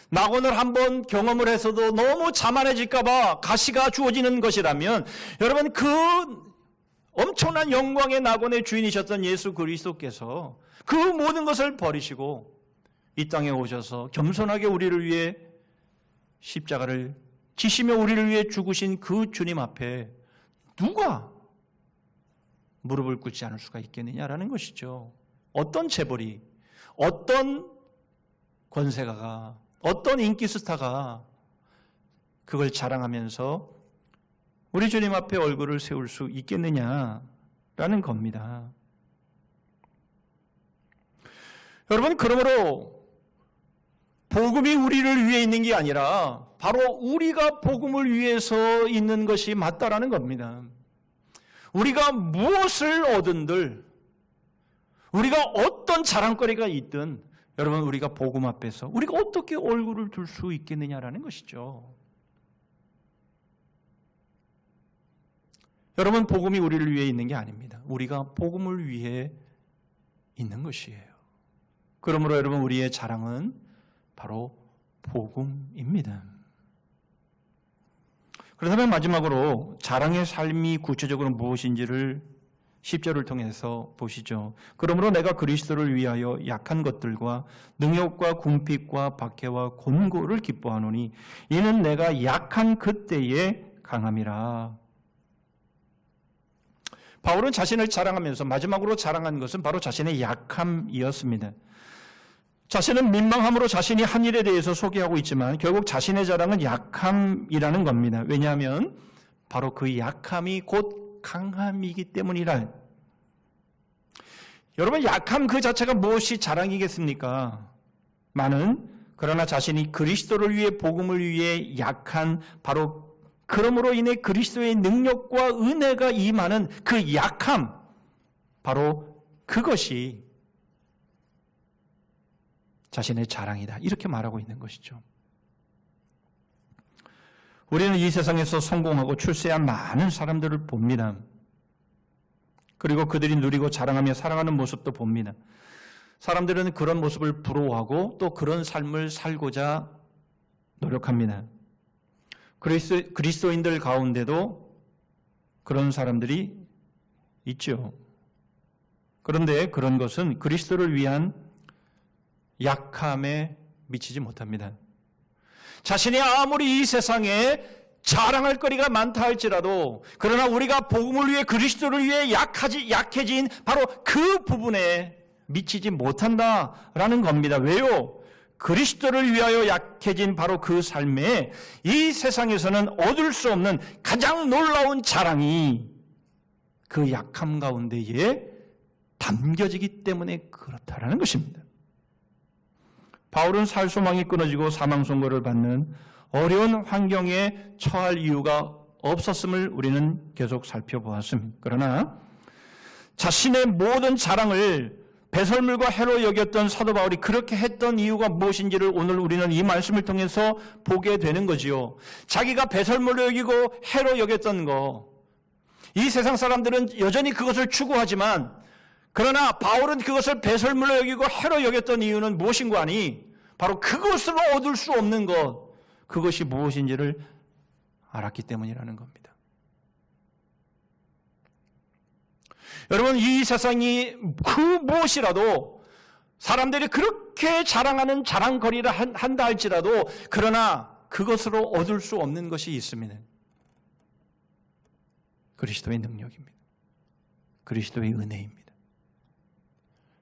낙원을 한번 경험을 해서도 너무 자만해질까 봐 가시가 주어지는 것이라면, 여러분, 그 엄청난 영광의 낙원의 주인이셨던 예수 그리스도께서 그 모든 것을 버리시고 이 땅에 오셔서 겸손하게 우리를 위해 십자가를 지시며 우리를 위해 죽으신 그 주님 앞에 누가 무릎을 꿇지 않을 수가 있겠느냐라는 것이죠. 어떤 재벌이, 어떤 권세가가, 어떤 인기 스타가 그걸 자랑하면서 우리 주님 앞에 얼굴을 세울 수 있겠느냐라는 겁니다. 여러분, 그러므로 복음이 우리를 위해 있는 게 아니라 바로 우리가 복음을 위해서 있는 것이 맞다라는 겁니다. 우리가 무엇을 얻은들, 우리가 어떤 자랑거리가 있든, 여러분, 우리가 복음 앞에서 우리가 어떻게 얼굴을 둘 수 있겠느냐라는 것이죠. 여러분, 복음이 우리를 위해 있는 게 아닙니다. 우리가 복음을 위해 있는 것이에요. 그러므로 여러분, 우리의 자랑은 바로 복음입니다. 그렇다면 마지막으로 자랑의 삶이 구체적으로 무엇인지를 10절을 통해서 보시죠. 그러므로 내가 그리스도를 위하여 약한 것들과 능욕과 궁핍과 박해와 곤고를 기뻐하노니 이는 내가 약한 그때에 강함이라. 바울은 자신을 자랑하면서 마지막으로 자랑한 것은 바로 자신의 약함이었습니다. 자신은 민망함으로 자신이 한 일에 대해서 소개하고 있지만 결국 자신의 자랑은 약함이라는 겁니다. 왜냐하면 바로 그 약함이 곧 강함이기 때문이라. 여러분, 약함 그 자체가 무엇이 자랑이겠습니까? 많은, 그러나 자신이 그리스도를 위해 복음을 위해 약한, 바로 그러므로 인해 그리스도의 능력과 은혜가 임하는 그 약함, 바로 그것이 자신의 자랑이다. 이렇게 말하고 있는 것이죠. 우리는 이 세상에서 성공하고 출세한 많은 사람들을 봅니다. 그리고 그들이 누리고 자랑하며 살아가는 모습도 봅니다. 사람들은 그런 모습을 부러워하고 또 그런 삶을 살고자 노력합니다. 그리스도인들 가운데도 그런 사람들이 있죠. 그런데 그런 것은 그리스도를 위한 약함에 미치지 못합니다. 자신이 아무리 이 세상에 자랑할 거리가 많다 할지라도, 그러나 우리가 복음을 위해 그리스도를 위해 약해진 바로 그 부분에 미치지 못한다라는 겁니다. 왜요? 그리스도를 위하여 약해진 바로 그 삶에 이 세상에서는 얻을 수 없는 가장 놀라운 자랑이 그 약함 가운데에 담겨지기 때문에 그렇다라는 것입니다. 바울은 살 소망이 끊어지고 사망 선고를 받는 어려운 환경에 처할 이유가 없었음을 우리는 계속 살펴보았습니다. 그러나 자신의 모든 자랑을 배설물과 해로 여겼던 사도 바울이 그렇게 했던 이유가 무엇인지를 오늘 우리는 이 말씀을 통해서 보게 되는 거지요. 자기가 배설물로 여기고 해로 여겼던 거, 이 세상 사람들은 여전히 그것을 추구하지만 그러나 바울은 그것을 배설물로 여기고 해로 여겼던 이유는 무엇인고 하니 바로 그것으로 얻을 수 없는 것, 그것이 무엇인지를 알았기 때문이라는 겁니다. 여러분, 이 세상이 그 무엇이라도 사람들이 그렇게 자랑하는 자랑거리를 한다 할지라도 그러나 그것으로 얻을 수 없는 것이 있습니다. 그리스도의 능력입니다. 그리스도의 은혜입니다.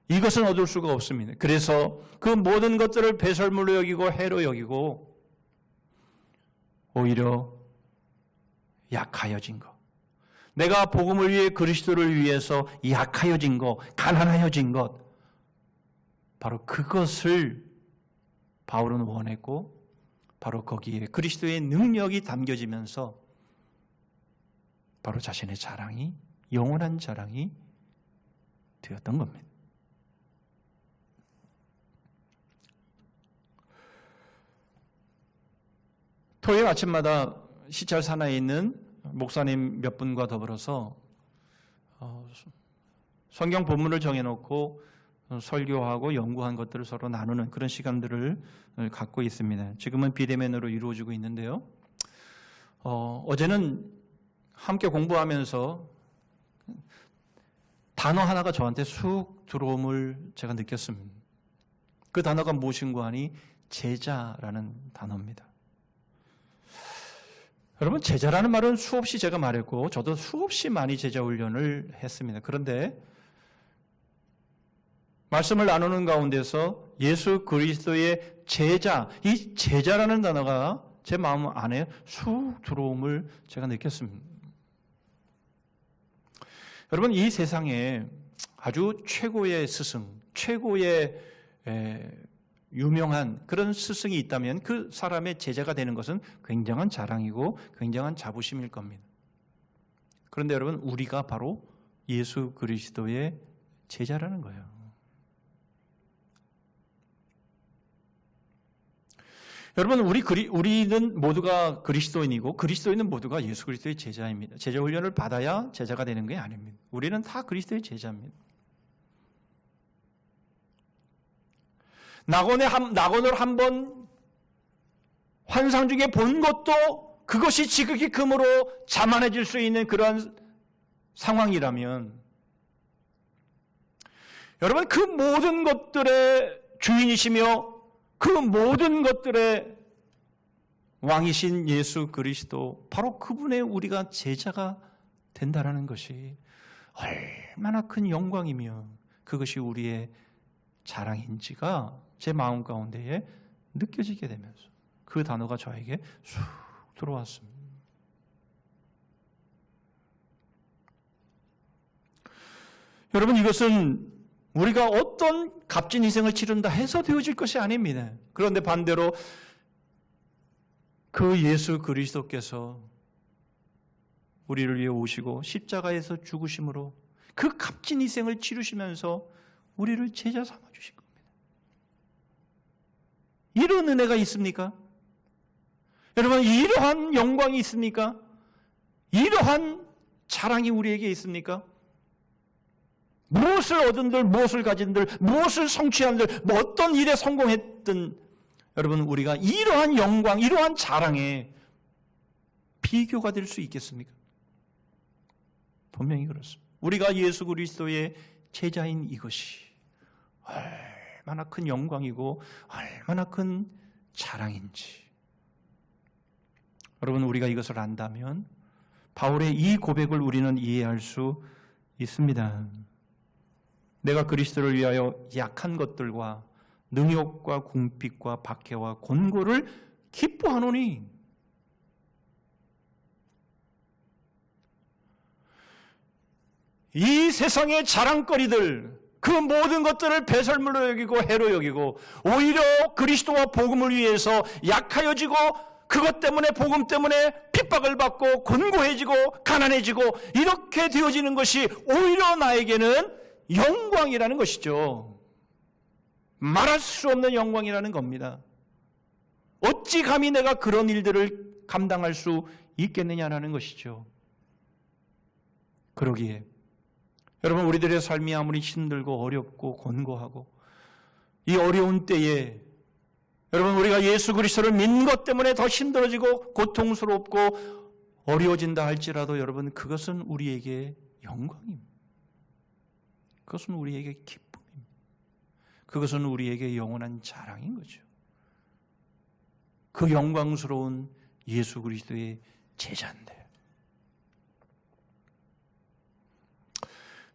이것은 얻을 수가 없습니다. 그래서 그 모든 것들을 배설물로 여기고 해로 여기고 오히려 약하여진 것, 내가 복음을 위해 그리스도를 위해서 약하여진 것, 가난하여진 것, 바로 그것을 바울은 원했고 바로 거기에 그리스도의 능력이 담겨지면서 바로 자신의 자랑이, 영원한 자랑이 되었던 겁니다. 토요일 아침마다 시찰 산하에 있는 목사님 몇 분과 더불어서 성경 본문을 정해놓고 설교하고 연구한 것들을 서로 나누는 그런 시간들을 갖고 있습니다. 지금은 비대면으로 이루어지고 있는데요. 어제는 함께 공부하면서 단어 하나가 저한테 쑥 들어옴을 제가 느꼈습니다. 그 단어가 무엇인가 하니 제자라는 단어입니다. 여러분, 제자라는 말은 수없이 제가 말했고 저도 수없이 많이 제자 훈련을 했습니다. 그런데 말씀을 나누는 가운데서 예수 그리스도의 제자, 이 제자라는 단어가 제 마음 안에 쑥 들어옴을 제가 느꼈습니다. 여러분, 이 세상에 아주 최고의 스승, 최고의 유명한 그런 스승이 있다면 그 사람의 제자가 되는 것은 굉장한 자랑이고 굉장한 자부심일 겁니다. 그런데 여러분, 우리가 바로 예수 그리스도의 제자라는 거예요. 여러분, 우리는 모두가 그리스도인이고 그리스도인은 모두가 예수 그리스도의 제자입니다. 제자 훈련을 받아야 제자가 되는 게 아닙니다. 우리는 다 그리스도의 제자입니다. 낙원을 한번 환상 중에 본 것도 그것이 지극히 금으로 자만해질 수 있는 그러한 상황이라면 여러분, 그 모든 것들의 주인이시며 그 모든 것들의 왕이신 예수 그리스도, 바로 그분의 우리가 제자가 된다는 것이 얼마나 큰 영광이며 그것이 우리의 자랑인지가 제 마음 가운데에 느껴지게 되면서 그 단어가 저에게 쑥 들어왔습니다. 여러분, 이것은 우리가 어떤 값진 희생을 치른다 해서 되어질 것이 아닙니다. 그런데 반대로 그 예수 그리스도께서 우리를 위해 오시고 십자가에서 죽으심으로 그 값진 희생을 치르시면서 우리를 제자 삼아주신 겁니다. 이런 은혜가 있습니까? 여러분, 이러한 영광이 있습니까? 이러한 자랑이 우리에게 있습니까? 무엇을 얻은들, 무엇을 가진들, 무엇을 성취한들, 뭐 어떤 일에 성공했든 여러분, 우리가 이러한 영광, 이러한 자랑에 비교가 될 수 있겠습니까? 분명히 그렇습니다. 우리가 예수 그리스도의 제자인 이것이 얼마나 큰 영광이고 얼마나 큰 자랑인지, 여러분, 우리가 이것을 안다면 바울의 이 고백을 우리는 이해할 수 있습니다. 내가 그리스도를 위하여 약한 것들과 능욕과 궁핍과 박해와 곤고를 기뻐하노니, 이 세상의 자랑거리들, 그 모든 것들을 배설물로 여기고 해로 여기고 오히려 그리스도와 복음을 위해서 약하여지고 그것 때문에, 복음 때문에 핍박을 받고 곤고해지고 가난해지고 이렇게 되어지는 것이 오히려 나에게는 영광이라는 것이죠. 말할 수 없는 영광이라는 겁니다. 어찌 감히 내가 그런 일들을 감당할 수 있겠느냐라는 것이죠. 그러기에 여러분, 우리들의 삶이 아무리 힘들고 어렵고 곤고하고 이 어려운 때에 여러분, 우리가 예수 그리스도를 믿는 것 때문에 더 힘들어지고 고통스럽고 어려워진다 할지라도 여러분, 그것은 우리에게 영광입니다. 그것은 우리에게 기쁨입니다. 그것은 우리에게 영원한 자랑인 거죠. 그 영광스러운 예수 그리스도의 제자인데.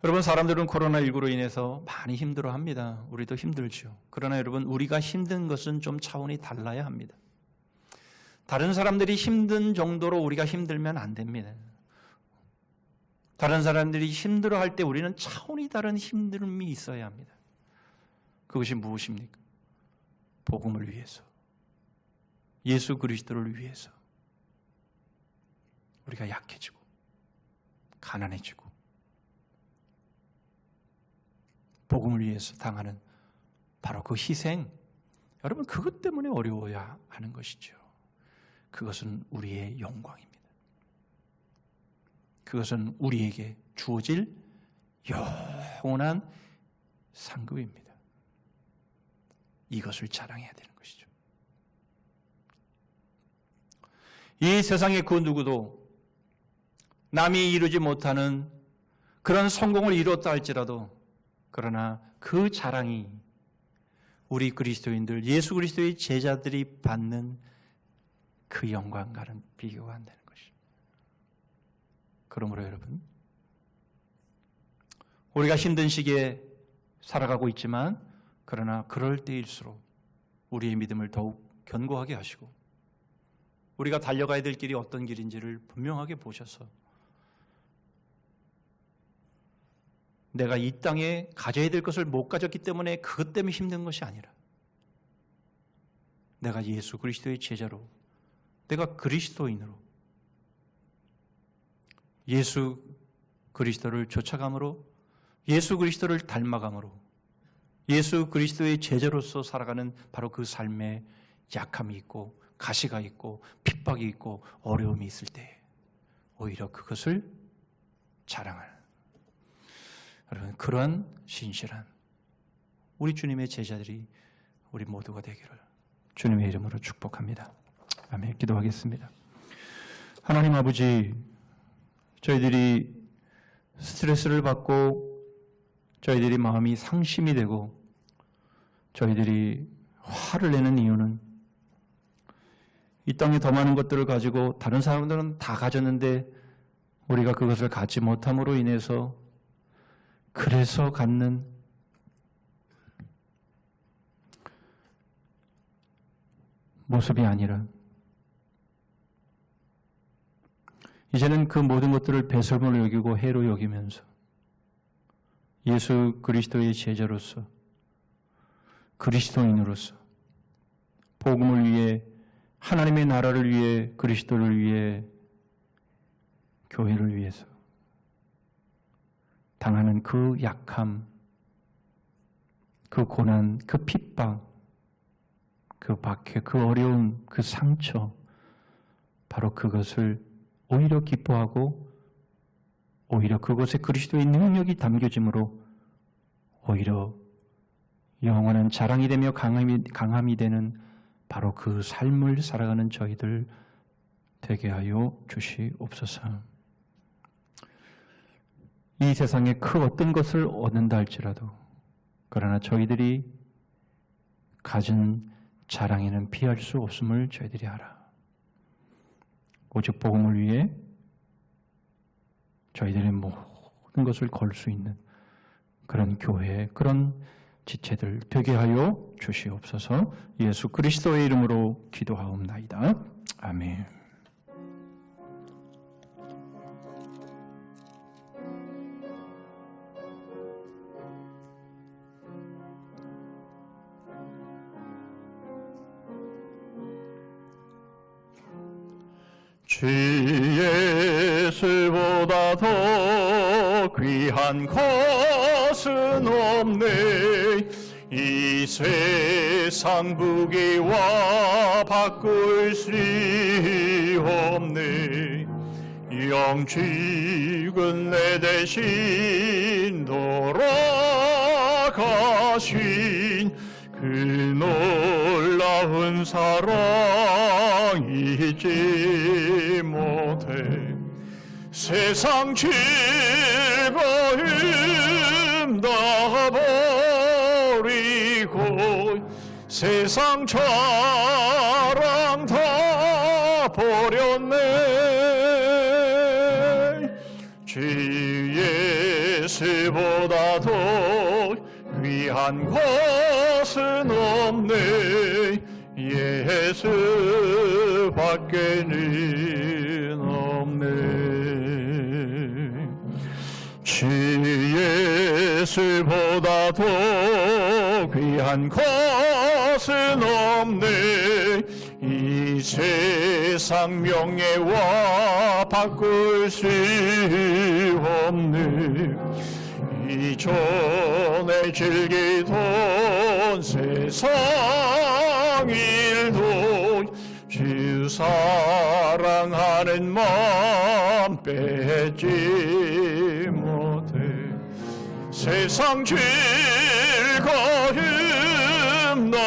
여러분, 사람들은 코로나19로 인해서 많이 힘들어합니다. 우리도 힘들죠. 그러나 여러분, 우리가 힘든 것은 좀 차원이 달라야 합니다. 다른 사람들이 힘든 정도로 우리가 힘들면 안 됩니다. 다른 사람들이 힘들어할 때 우리는 차원이 다른 힘듦이 있어야 합니다. 그것이 무엇입니까? 복음을 위해서, 예수 그리스도를 위해서 우리가 약해지고 가난해지고 복음을 위해서 당하는 바로 그 희생, 여러분, 그것 때문에 어려워야 하는 것이죠. 그것은 우리의 영광입니다. 그것은 우리에게 주어질 영원한 상급입니다. 이것을 자랑해야 되는 것이죠. 이 세상의 그 누구도 남이 이루지 못하는 그런 성공을 이뤘다 할지라도, 그러나 그 자랑이 우리 그리스도인들, 예수 그리스도의 제자들이 받는 그 영광과는 비교가 안 되는 것입니다. 그러므로 여러분, 우리가 힘든 시기에 살아가고 있지만, 그러나 그럴 때일수록 우리의 믿음을 더욱 견고하게 하시고 우리가 달려가야 될 길이 어떤 길인지를 분명하게 보셔서 내가 이 땅에 가져야 될 것을 못 가졌기 때문에 그것 때문에 힘든 것이 아니라 내가 예수 그리스도의 제자로, 내가 그리스도인으로 예수 그리스도를 쫓아감으로, 예수 그리스도를 닮아감으로, 예수 그리스도의 제자로서 살아가는 바로 그 삶에 약함이 있고 가시가 있고 핍박이 있고 어려움이 있을 때 오히려 그것을 자랑하는, 여러분, 그러한 신실한 우리 주님의 제자들이 우리 모두가 되기를 주님의 이름으로 축복합니다. 아멘. 기도하겠습니다. 하나님 아버지, 저희들이 스트레스를 받고 저희들이 마음이 상심이 되고 저희들이 화를 내는 이유는 이 땅에 더 많은 것들을 가지고 다른 사람들은 다 가졌는데 우리가 그것을 갖지 못함으로 인해서, 그래서 갖는 모습이 아니라 이제는 그 모든 것들을 배설물로 여기고 해로 여기면서 예수 그리스도의 제자로서, 그리스도인으로서 복음을 위해, 하나님의 나라를 위해, 그리스도를 위해, 교회를 위해서 당하는 그 약함, 그 고난, 그 핍박, 그 박해, 그 어려움, 그 상처, 바로 그것을 오히려 기뻐하고 오히려 그것에 그리스도의 능력이 담겨짐으로 오히려 영원한 자랑이 되며 강함이 되는 바로 그 삶을 살아가는 저희들 되게 하여 주시옵소서. 이 세상에 그 어떤 것을 얻는다 할지라도, 그러나 저희들이 가진 자랑에는 피할 수 없음을 저희들이 알아. 오직 복음을 위해 저희들의 모든 것을 걸 수 있는 그런 교회, 그런 지체들 되게 하여 주시옵소서. 예수 그리스도의 이름으로 기도하옵나이다. 아멘. 주 예수보다 더 귀한 것은 없네. 이 세상 부귀와 바꿀 수 없네. 영직은 내 대신 돌아가신 그 놀라운 사랑 잊지 못해 세상 즐거움 다 버리고 세상 자랑 다 버렸네 주 예수보다 더 귀한 것은 없네 예수 밖에는 없네 주 예수보다 더 귀한 것은 없네 이 세상 명예와 바꿀 수 없네 이전에 즐기던 세상 일도 주 사랑하는 마음 빼지 못해 세상 즐거움 나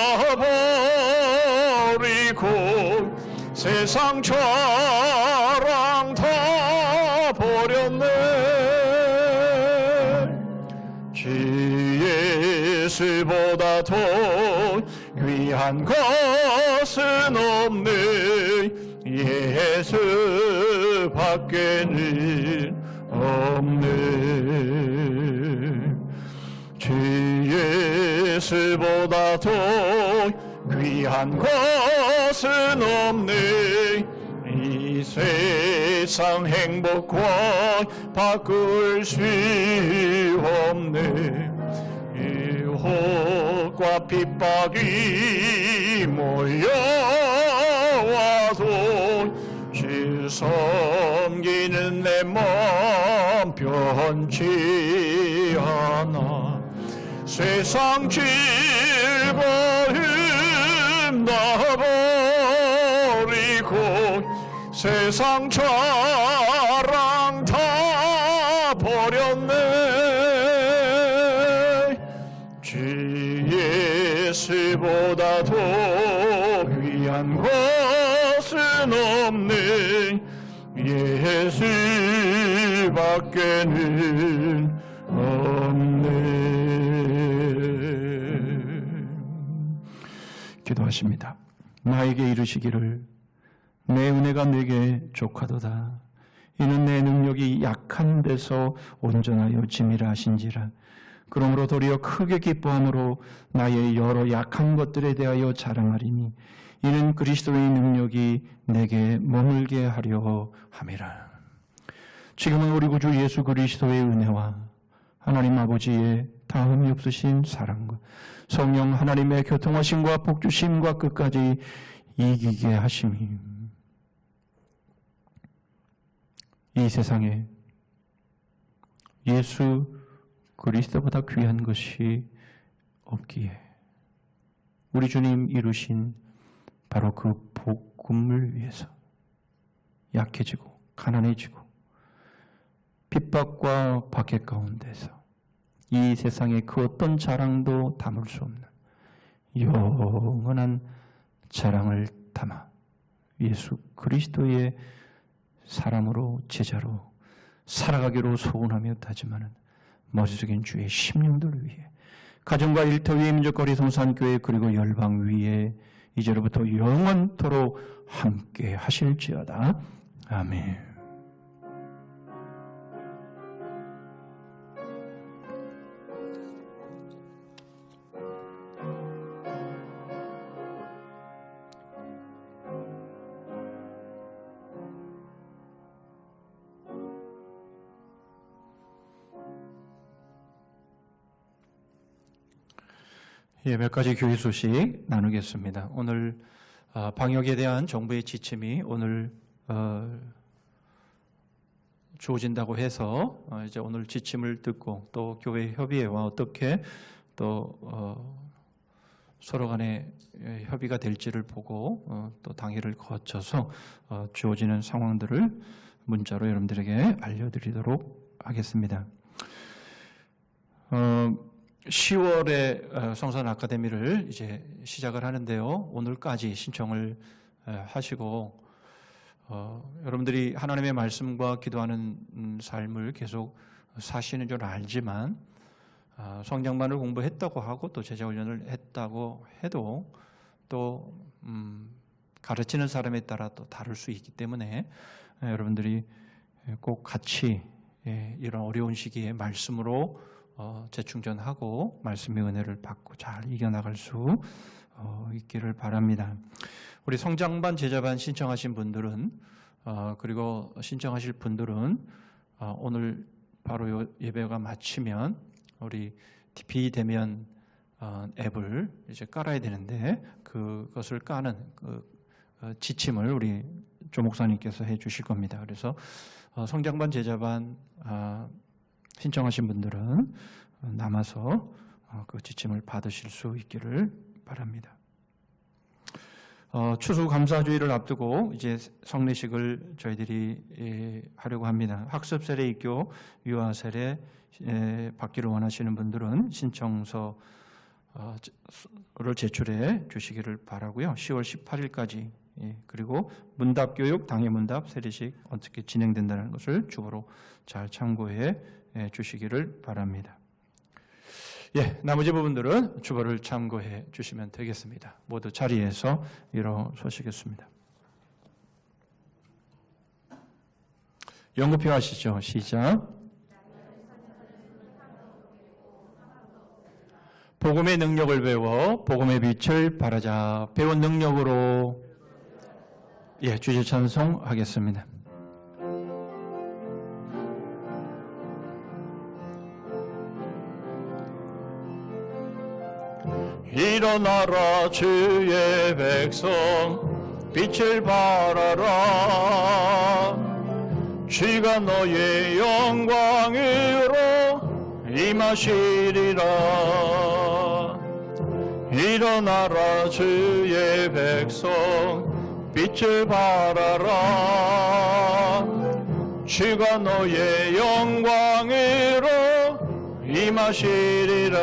버리고 세상 자랑 다 버렸네 주 예수보다 더 귀한 것은 없네 예수 밖에는 없네 주 예수보다 더 귀한 것은 없네 이 세상 행복과 바꿀 수 없네 유혹과 핍박이 몰려와도 주 섬기는 내 마음 변치 않아 세상 즐거움 다 버리고 세상 자랑 다 버렸네 주 예수보다 더 귀한 것은 없네 예수 밖에는 없네 기도하십니다. 나에게 이르시기를 내 은혜가 내게 족하도다. 이는 내 능력이 약한 데서 온전하여 짐이라 하신지라. 그러므로 도리어 크게 기뻐함으로 나의 여러 약한 것들에 대하여 자랑하리니 이는 그리스도의 능력이 내게 머물게 하려 함이라. 지금은 우리 구주 예수 그리스도의 은혜와 하나님 아버지의 다음이 없으신 사랑과 성령 하나님의 교통하심과 복주심과 끝까지 이기게 하심이 이 세상에 예수 그리스도보다 귀한 것이 없기에 우리 주님 이루신 바로 그 복음을 위해서 약해지고 가난해지고 핍박과 박해 가운데서 이 세상의 그 어떤 자랑도 담을 수 없는 영원한 자랑을 담아 예수 그리스도의 사람으로 제자로 살아가기로 소원하며 다짐하는 머지적인 주의 심령들 위해 가정과 일터 위에 민족거리 성산교회 그리고 열방 위에 이제로부터 영원토록 함께 하실지어다. 아멘. 예, 몇 가지 교회 소식 나누겠습니다. 오늘 방역에 대한 정부의 지침이 오늘 주어진다고 해서 이제 오늘 지침을 듣고 또 교회 협의회와 어떻게 또 서로 간에 협의가 될지를 보고 또 당회를 거쳐서 주어지는 상황들을 문자로 여러분들에게 알려드리도록 하겠습니다. 10월에 성선 아카데미를 이제 시작을 하는데요. 오늘까지 신청을 하시고 여러분들이 하나님의 말씀과 기도하는 삶을 계속 사시는 줄 알지만 성경만을 공부했다고 하고 또 제자훈련을 했다고 해도 또 가르치는 사람에 따라 또 다를 수 있기 때문에 여러분들이 꼭 같이 이런 어려운 시기에 말씀으로 재충전하고 말씀의 은혜를 받고 잘 이겨나갈 수 있기를 바랍니다. 우리 성장반, 제자반 신청하신 분들은 그리고 신청하실 분들은 오늘 바로 예배가 마치면 우리 비대면 앱을 이제 깔아야 되는데 그것을 까는 그 지침을 우리 조 목사님께서 해 주실 겁니다. 그래서 성장반, 제자반 신청하신 분들은 남아서 그 지침을 받으실 수 있기를 바랍니다. 추수감사주의를 앞두고 이제 성례식을 저희들이 하려고 합니다. 학습 세례 입교 유아 세례 받기를 원하시는 분들은 신청서를 제출해 주시기를 바라고요. 10월 18일까지 그리고 문답교육, 당일문답, 세례식 어떻게 진행된다는 것을 주보로 잘 참고해 주시기를 바랍니다. 나머지 부분들은 주보를 참고해 주시면 되겠습니다. 모두 자리에서 일어서시겠습니다. 연구 필요하시죠? 시작. 복음의 능력을 배워 복음의 빛을 발하자. 배운 능력으로 주제 찬송하겠습니다. 일어나라 주의 백성 빛을 발하라. 주가 너의 영광으로 임하시리라. 일어나라 주의 백성 빛을 발하라. 주가 너의 영광으로 임하시리라.